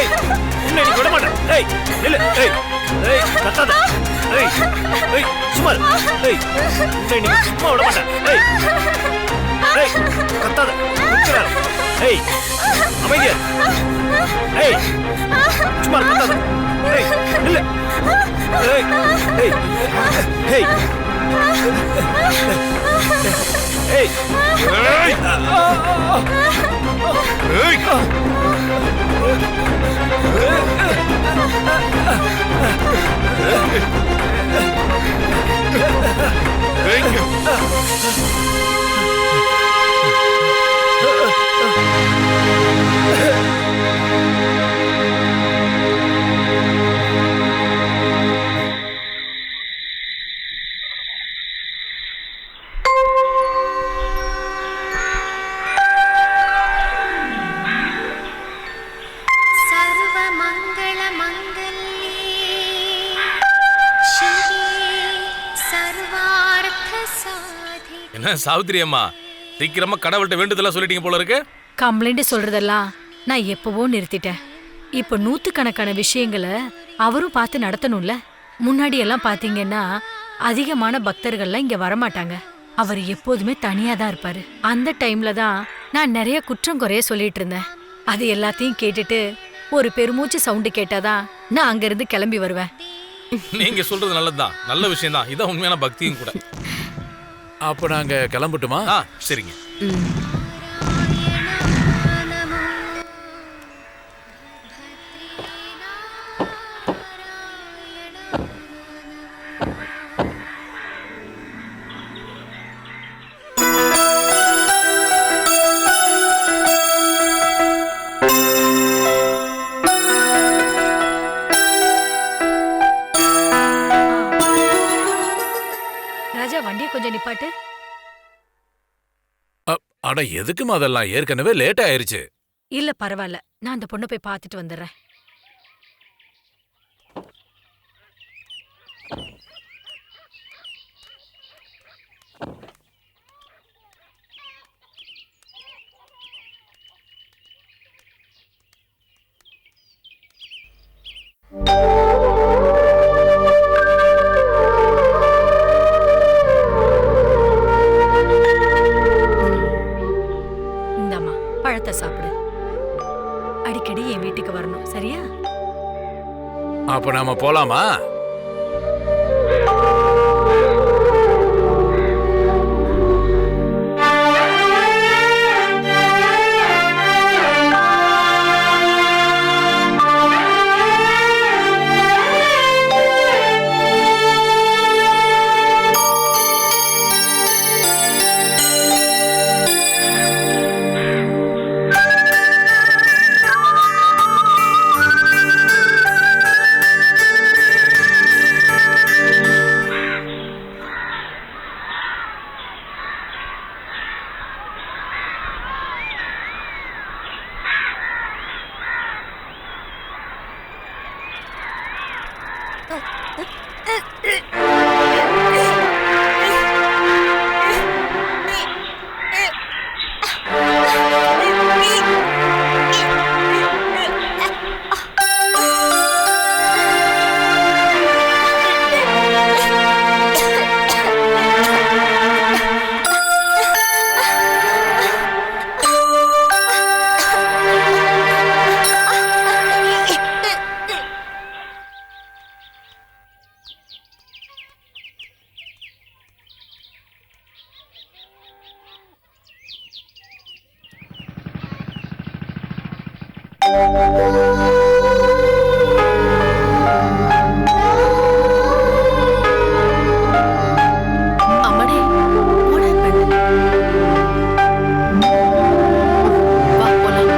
ஏய் உன்னை நீ விட மாட்டேன். ஏய் நில்லு. ஏய் ஏய் கத்தாத. ஏய் ஏய் சும்மா இரு. ஏய் உன்னை நீ சும்மா விட மாட்டேன். ஏய் ஏய் கத்தாத. நிற்கிறாரு. ஏய் அமைதியா இரு. ஏய் சும்மா இரு, கத்தாத. ஏய் நில்லு. ஏய் ஏய் ஏய் ஏய் ஏய்! ஏய்! ஏய்! என்ன சாவித்திரி அம்மா, சீக்கிரமா கடவுள்கிட்ட வேண்டுதெல்லாம் சொல்லிட்டீங்க போல இருக்கு. கம்ப்ளைண்ட் சொல்றதெல்லாம் நான் எப்பவோ நிறுத்திட்டேன். இப்ப நூத்துக்கணக்கான விஷயங்களை அவரும் பார்த்து நடத்தணும்ல. முன்னாடி எல்லாம் பாத்தீங்கன்னா அதிகமான பக்தர்கள்லாம் இங்க வரமாட்டாங்க. அவர் எப்போதுமே தனியா தான் இருப்பாரு. அந்த டைம்ல தான் நான் நிறைய குற்றம் குறைய சொல்லிட்டு இருந்தேன். அது எல்லாத்தையும் கேட்டுட்டு ஒரு பெருமூச்சு சவுண்டு கேட்டாதான் நான் அங்கிருந்து கிளம்பி வருவேன். நீங்க சொல்றது நல்லதுதான், நல்ல விஷயம் தான். இதான் உண்மையான பக்தியும் கூட. அப்ப நாங்க கிளம்பட்டுமா? சரிங்க. ராஜா வண்டியை கொஞ்சம் நிப்பாட்டு. அட எதுக்குமா அதெல்லாம்? ஏற்கனவே லேட் ஆயிருச்சு. இல்ல பரவாயில்ல, நான் அந்த பொண்ணை போய் பார்த்துட்டு வந்துடுறேன். இந்தாம்மா பழத்தை சாப்பிடு. அடிக்கடி என் வீட்டுக்கு வரணும், சரியா? அப்ப நாம போலாமா? அம்மாடி, what happened? வா போலாம்.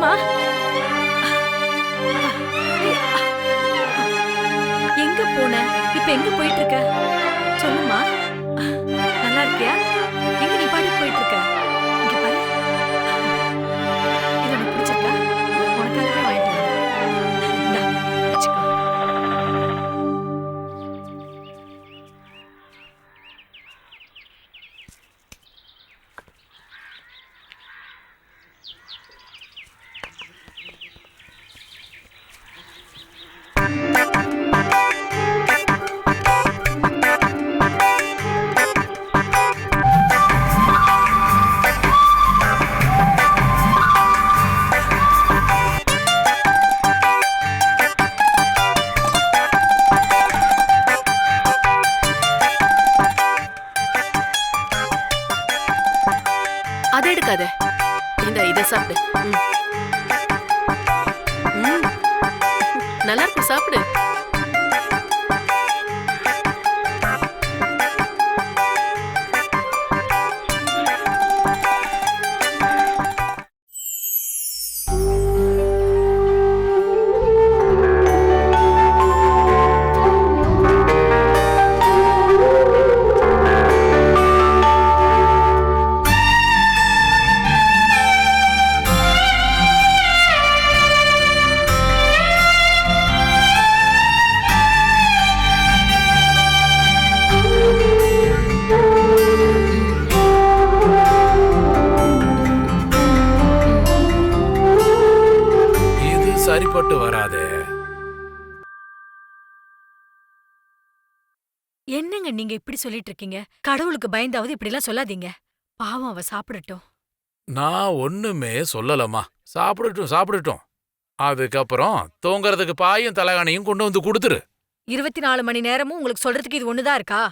சொல்லுமா. எங்க போன? இப்ப எங்க போயிட்டு இருக்க? சொல்லுமா. நல்லா இருக்கியா? எங்க நீ பாட்டுக்கு போயிட்டு இருக்க? இங்க பாரு. இது உனக்கு பிடிச்சிருக்கா? உனக்காகவே வாங்கிட்டு வந்தேன். இந்தா, வச்சுக்கோ. அதை எடுக்காத. இத சாப்பிடு. நல்லா இருக்கு, சாப்பிடு. சரிப்பட்டு வராதே. என்னங்க நீங்க இப்படி சொல்லிட்டு இருக்கீங்க? கடவுளுக்கு பயந்தாவது இப்படி எல்லாம் சொல்லாதீங்க. பாவம், அவ சாப்பிடட்டும். நான் ஒண்ணுமே சொல்லலம்மா. சாப்பிடட்டும் சாப்பிடட்டும். அதுக்கப்புறம் தூங்கறதுக்கு பாயும் தலகாணியும் கொண்டு வந்து கொடுத்துரு. 24 மணி நேரமும் உங்களுக்கு சொல்றதுக்கு இது ஒண்ணுதான் இருக்கா?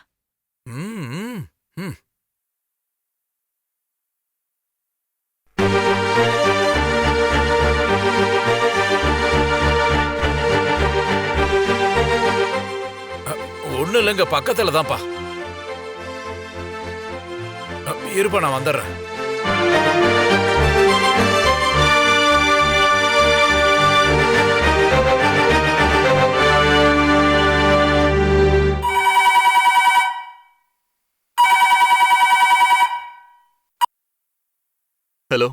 ம், ம், ம். ஒண்ணு இல்லைங்க, பக்கத்துல தான்ப்பா. இருப்பா, நான் வந்துடுறேன். ஹலோ,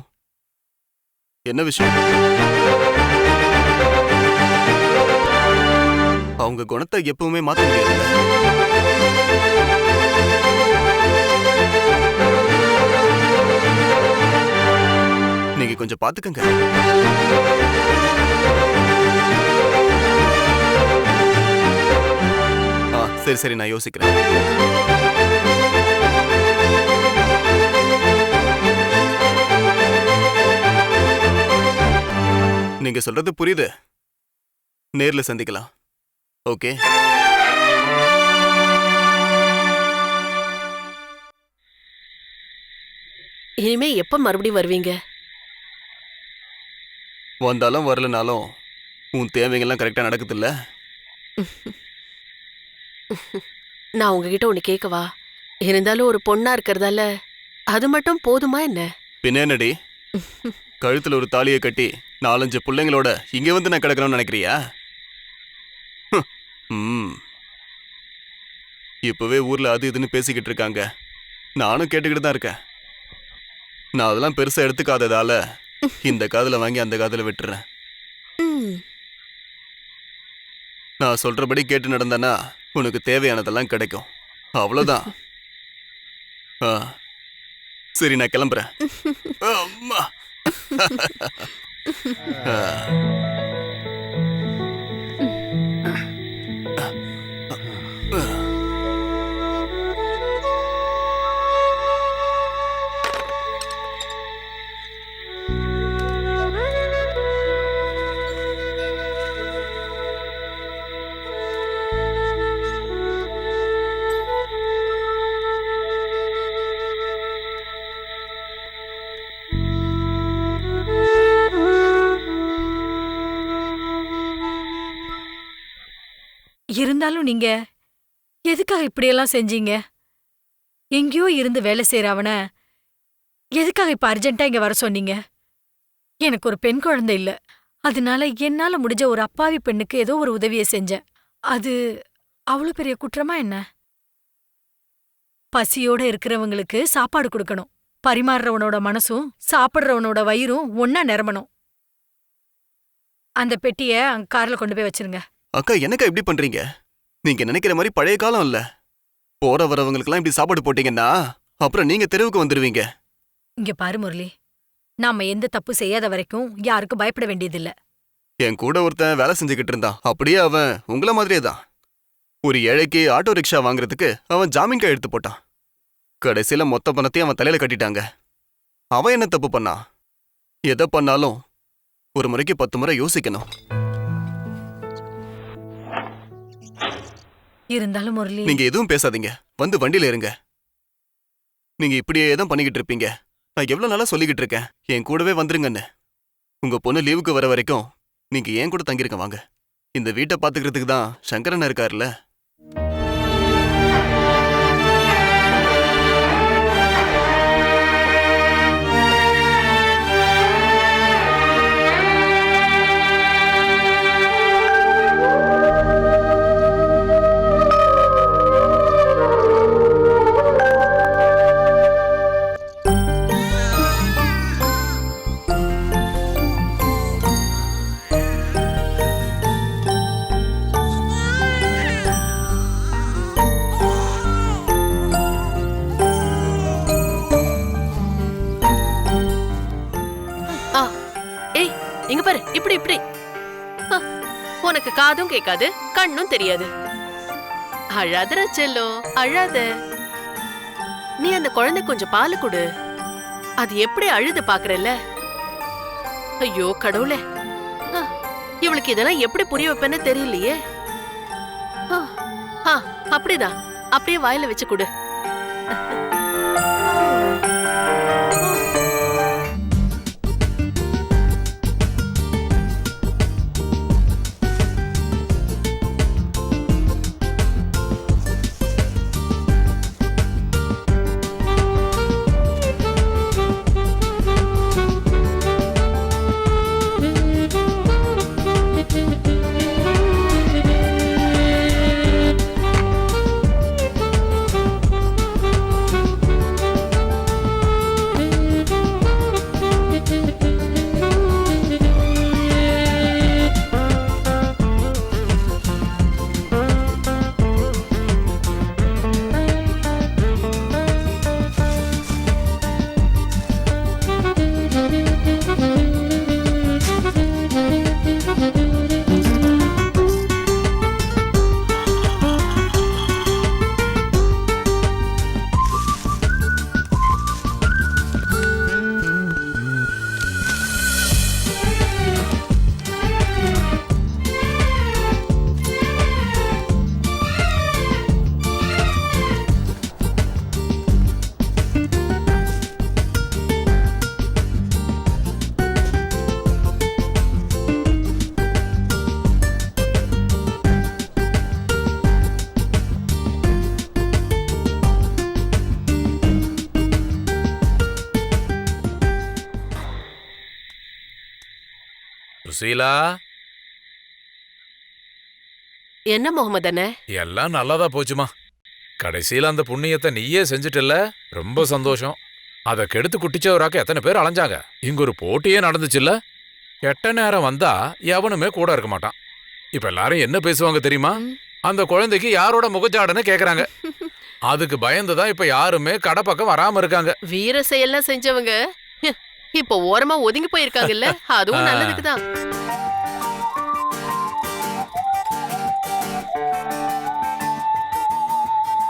என்ன விஷயம்? அவங்க குணத்தை எப்பவுமே மாத்த முடியாது. நீங்க கொஞ்சம் பாத்துக்கங்க. சரி சரி, நான் யோசிக்கிறேன். நீங்க சொல்றது புரியுது. நேர்ல சந்திக்கலாம். ஓகே. இனிமே எப்ப மறுபடியும் வருவீங்க? வந்தாலும் வரலனாலும் உன் தேவைகள்லாம் கரெக்டா நடக்குதுல்ல? நான் உங்ககிட்ட ஒண்ணு கேட்கவா? இருந்தாலும் ஒரு பொண்ணா இருக்கிறதால அது மட்டும் போதுமா என்ன? பின்னடி கழுத்துல ஒரு தாலியை கட்டி 4-5 பிள்ளைங்களோட இங்க வந்து நான் கிடக்கணும்னு நினைக்கிறியா? இப்பவே ஊர்ல அது இதுன்னு பேசிக்கிட்டு இருக்காங்க. நானும் கேட்டுக்கிட்டு தான் இருக்கேன். நான் அதெல்லாம் பெருசா எடுத்துக்காததால இந்த காதுல வாங்கி அந்த காதுல விட்டுறேன். நான் சொல்றபடி கேட்டு நடந்தனா உனக்கு தேவையானதெல்லாம் கிடைக்கும். அவ்வளவுதான். சரி, நான் கிளம்புறேன். அம்மா. இருந்தாலும் நீங்க எதுக்காக இப்படியெல்லாம் செஞ்சீங்க? எங்கேயோ இருந்து வேலை செய்யற அவன எதுக்காக இப்ப அர்ஜென்ட்டா இங்க வர சொன்னீங்க? எனக்கு ஒரு பெண் குழந்தை இல்ல. அதனால என்னால முடிஞ்ச ஒரு அப்பாவி பெண்ணுக்கு ஏதோ ஒரு உதவியை செஞ்சேன். அது அவ்வளவு பெரிய குற்றமா என்ன? பசியோட இருக்கிறவங்களுக்கு சாப்பாடு கொடுக்கணும். பரிமாறுறவனோட மனசும் சாப்பிடுறவனோட வயிறும் ஒன்னா நிரம்பணும். அந்த பெட்டிய அங்க கார்ல கொண்டு போய் வச்சிருங்க. அக்கா என்னக்கா இப்படி பண்றீங்க? நீங்க நினைக்கிற மாதிரி பழைய காலம் இல்ல. போற வரவங்களுக்கெல்லாம் இப்படி சாப்பாடு போட்டீங்கன்னா அப்புறம் நீங்க தெருவுக்கு வந்துருவீங்க. இங்க பாரு முரளி, நாம எந்த தப்பு செய்யாத வரைக்கும் யாருக்கும் பயப்பட வேண்டியதில்ல. என் கூட ஒருத்தன் வேலை செஞ்சுக்கிட்டு இருந்தான். அப்படியே அவன் உங்கள மாதிரியே தான். ஒரு ஏழைக்கு ஆட்டோ ரிக்ஷா வாங்குறதுக்கு அவன் ஜாமீன் கையெழுத்து போட்டான். கடைசியில மொத்த பணத்தையும் அவன் தலையில கட்டிட்டாங்க. அவன் என்ன தப்பு பண்ணான்? எதை பண்ணாலும் ஒரு முறைக்கு 10 முறை யோசிக்கணும். இருந்தாலும் முரளி, நீங்க எதுவும் பேசாதீங்க, வந்து வண்டியில இருங்க. நீங்க இப்படியே தான் பண்ணிக்கிட்டு இருப்பீங்க. நான் எவ்வளவு நாளா சொல்லிக்கிட்டு இருக்கேன், என் கூடவே வந்துருங்கன்னு. உங்க பொண்ணு லீவுக்கு வர வரைக்கும் நீங்க ஏன் கூட தங்கிருக்க வாங்க. இந்த வீட்டை பாத்துக்கிறதுக்கு தான் சங்கரன் இருக்காருல்ல. இங்க பாரு, இப்படி இப்படி. உனக்கு காதும் கேட்காது, கண்ணும் தெரியாது. அழாதற செல்லோ, அழாத. நீ அந்த குழந்தை கொஞ்சம் பாலு கொடு. அது எப்படி அழுது பாக்குறல்ல. ஐயோ கடவுளே, இவளுக்கு இதெல்லாம் எப்படி புரிய வைப்பேன்னு தெரியலையே. அப்படிதான், அப்படியே வாயில வச்சு கொடு. சுசீலா, என்ன முகமது அண்ணே? எல்லாம் நல்லதா போச்சுமா. கடைசியில அந்த புண்ணியத்தை நீயே செஞ்சுட்டல, ரொம்ப சந்தோஷம். அதை கெடுத்து குட்டிச்சவராக்க எத்தனை பேர் அலைஞ்சாங்க. இங்க ஒரு போட்டியே நடந்துச்சுல்ல. கெட்ட நேரம் வந்தா எவனுமே கூட இருக்க மாட்டான். இப்ப எல்லாரும் என்ன பேசுவாங்க தெரியுமா? அந்த குழந்தைக்கு யாரோட முகஜாடன்னு கேக்குறாங்க. அதுக்கு பயந்துதான் இப்ப யாருமே கடை பக்கம் வராம இருக்காங்க. வீர செயல்லாம் செஞ்சவங்க இப்ப ஓரமா ஒதுங்கி போயிருக்காங்கல்ல, அதுவும் நல்லதுக்குதான்.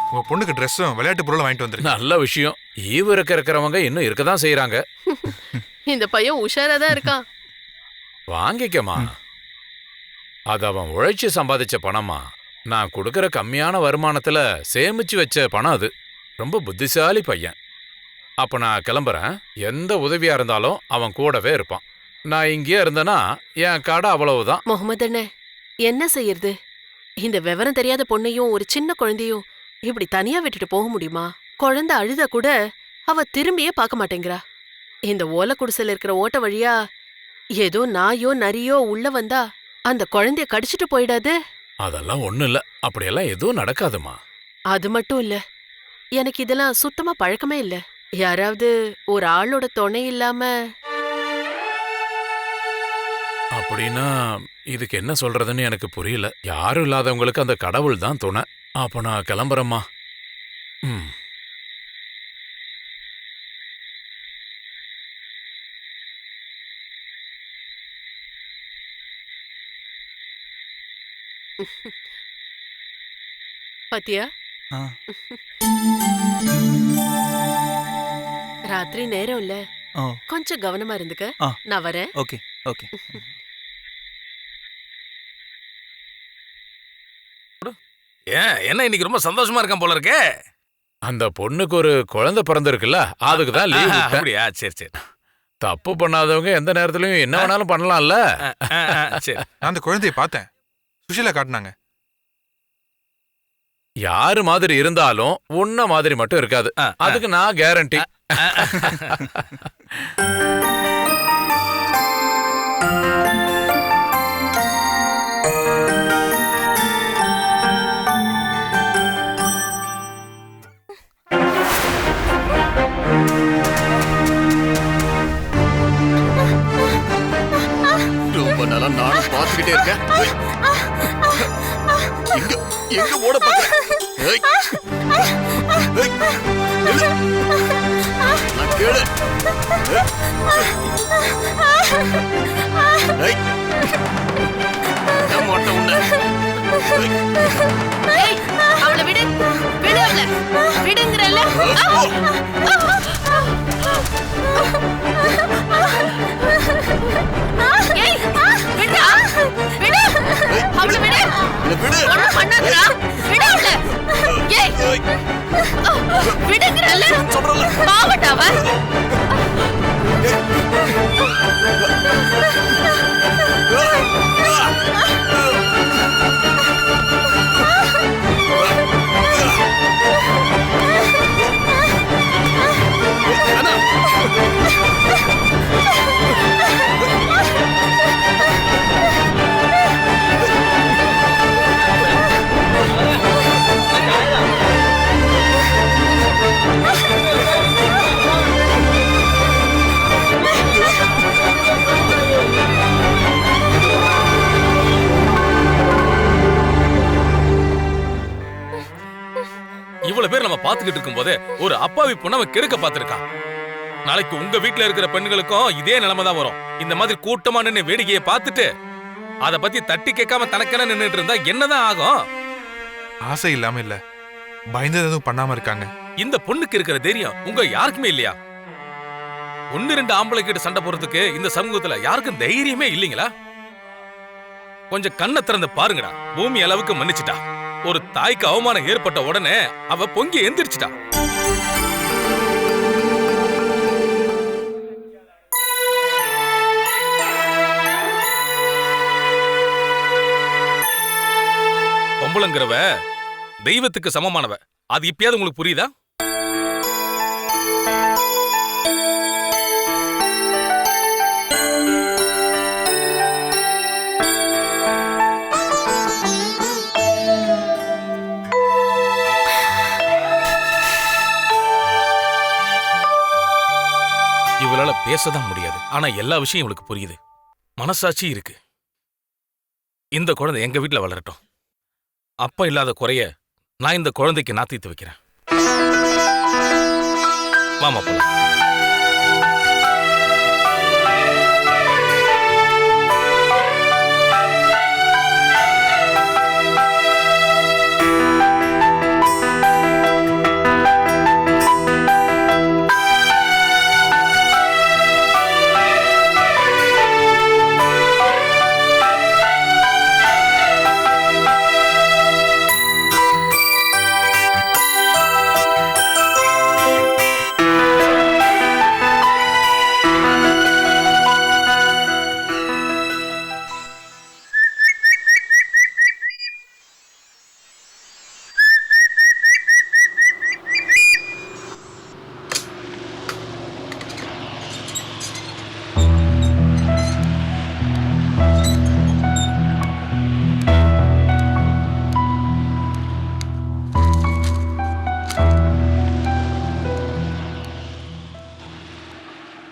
உங்க பொண்ணுக்கு ட்ரெஸ்ஸும் விளையாட்டு பொருளும் வாங்கிட்டு வந்துருக்கு. நல்ல விஷயம். ஈவு இருக்கிறவங்க இன்னும் இருக்கதான் செய்யறாங்க. இந்த பையன் உஷாராதான் இருக்கான். வாங்கிக்கமா, அது அவன் உழைச்சு சம்பாதிச்ச பணமா. நான் கொடுக்கற கம்மியான வருமானத்துல சேமிச்சு வச்ச பணம் அது. ரொம்ப புத்திசாலி பையன். அப்ப நான் கிளம்புறேன். எந்த உதவியா இருந்தாலும் அவன் கூடவே இருப்பான். நான் இங்கே இருந்தேன்னா என் கடை அவ்வளவுதான். முகமது அண்ணே, என்ன செய்யறது? இந்த விவரம் தெரியாத பொண்ணையும் ஒரு சின்ன குழந்தையும் இப்படி தனியா விட்டுட்டு போக முடியுமா? குழந்தை அழுத கூட அவ திரும்பியே பார்க்க மாட்டேங்கிறா. இந்த ஓலை குடிசையில இருக்கிற ஓட்ட வழியா ஏதோ நாயோ நரியோ உள்ள வந்தா அந்த குழந்தைய கடிச்சிட்டு போயிடாது? அதெல்லாம் ஒண்ணும் இல்ல, அப்படியெல்லாம் எதுவும் நடக்காதுமா. அது மட்டும் இல்ல, எனக்கு இதெல்லாம் சுத்தமா பழக்கமே இல்ல. யாராவது ஒரு ஆளோட துணை இல்லாம. அப்படின்னா இதுக்கு என்ன சொல்றதுன்னு எனக்கு புரியல. யாரும் இல்லாதவங்களுக்கு அந்த கடவுள் தான் துணை. அப்ப நான் கிளம்புறேம்மா. ம். பாத்தியா, ஆ, ராத்திரி நேரம் இல்ல, ஓ, கொஞ்சம் கவனமா இருந்துக்க. ஆ. நான் வரேன். Okay okay. ஏன் என்ன இன்னைக்கு ரொம்ப சந்தோஷமா இருக்கான் போல இருக்கே. அந்த பொண்ணுக்கு ஒரு குழந்தை பிறந்திருக்குல்ல, அதுக்கு தான் லீவ் விட்டேன். அப்படியா? சரி சரி. தப்பு பண்ணாதவங்க எந்த நேரத்துலயும் என்ன வேணாலும் பண்ணலாம்ல. சரி. நான் அந்த குழந்தையை பார்த்தேன், சுஷிலா காட்டினாங்க. யாரு மாதிரி இருந்தாலும் உன்ன மாதிரி மட்டும் இருக்காது, அதுக்கு நான் கேரண்டி. ரொம்ப நாளா நானும் பார்த்துக்கிட்டே இருக்கேன். எங்க எங்க ஓட பாக்குறேன்? ஏய். ஏய். நில்லு. நான் கேளு. ஏய். நான் மாட்டேன் உன்னை. ஏய், அவளை விடு, விடு அவளை, விடுங்கறல்ல. ஏய், விடுடா, விடு, அவளை விடு. விடு. ஒண்ணும் பண்ணாதடா, விடு அவளை. ஏய், விடுங்கறல்ல. பாவடா அவ. இவ்வளவு பேர் நம்ம பாத்துக்கிட்டு இருக்கும் போதே ஒரு அப்பாவி பொண்ணு அவன் கெடுக்க பாத்துருக்கான். நாளைக்கு உங்க வீட்டுல இருக்கிற பெண்களுக்கும் இதே நிலைமை தான் வரும். இந்த மாதிரி கூட்டமா நின்னு வேடிக்கையை பார்த்துட்டு அத பத்தி தட்டி கேட்காம தனக்கென நின்னுட்டு இருந்தா என்னதான் ஆகும்? ஆசை இல்லாம இல்ல, பயந்தது எதுவும் பண்ணாம இருக்காங்க. இந்த பொண்ணுக்கு இருக்கிற தைரியம் உங்க யாருக்குமே இல்லையா? 1-2 ஆம்பளை கிட்ட சண்டை போறதுக்கு இந்த சமூகத்துல யாருக்கும் தைரியமே இல்லைங்களா? கொஞ்சம் கண்ணை திறந்து பாருங்கடா. பூமி அளவுக்கு மன்னிச்சுட்டா. ஒரு தாய்க்கு அவமானம் ஏற்பட்ட உடனே அவ பொங்கி எந்திரிச்சிட்டா. பொம்பளைங்கிறவ தெய்வத்துக்கு சமமானவ. அது இப்பயாவது உங்களுக்கு புரியுதா? இவளால பேசதான் முடியாது, ஆனா எல்லா விஷயம் இவளுக்கு புரியுது. மனசாட்சி இருக்கு. இந்த குழந்தை எங்க வீட்டுல வளரட்டும். அப்பா இல்லாத குறைய நான் இந்த குழந்தைக்கு நான் தீர்த்து வைக்கிறேன். வாமா போலாம்.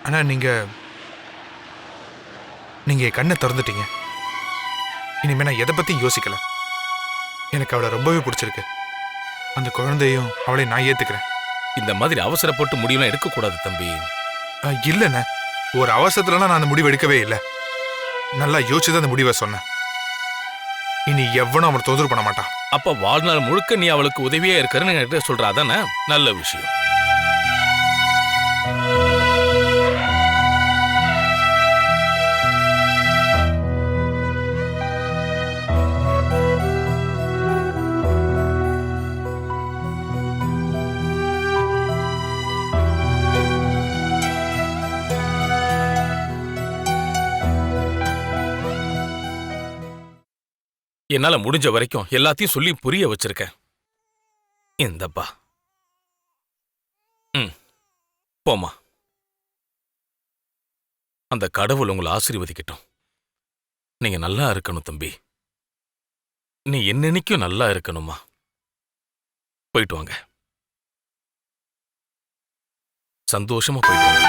ஆனா நீங்க என் கண்ணை திறந்துட்டீங்க. இனிமே நான் எதை பத்தியும் யோசிக்கல. எனக்கு அவளை ரொம்பவே பிடிச்சிருக்கு. அந்த குழந்தையும் அவளை நான் ஏத்துக்கிறேன். இந்த மாதிரி அவசரப்பட்டு முடிவுலாம் எடுக்கக்கூடாது தம்பி. இல்லைண்ணே, ஒரு அவசரத்துலலாம் நான் அந்த முடிவு எடுக்கவே இல்லை. நல்லா யோசிச்சுதான் அந்த முடிவை சொன்னேன். இனி எவனும் அவனை தொந்தரவு பண்ண மாட்டான். அப்ப வாழ்நாள் முழுக்க நீ அவளுக்கு உதவியா இருக்கிறன்னு என்கிட்ட சொல்ற, அதானே நல்ல விஷயம். என்னால முடிஞ்ச வரைக்கும் எல்லாத்தையும் சொல்லி புரிய வச்சிருக்கேன். இந்தப்பா. போமா. அந்த கடவுள் உங்களை ஆசீர்வதிக்கட்டும். நீங்க நல்லா இருக்கணும் தம்பி. நீ என்னன்னைக்கும் நல்லா இருக்கணுமா. போயிட்டு வாங்க, சந்தோஷமா போயிட்டு வாங்க.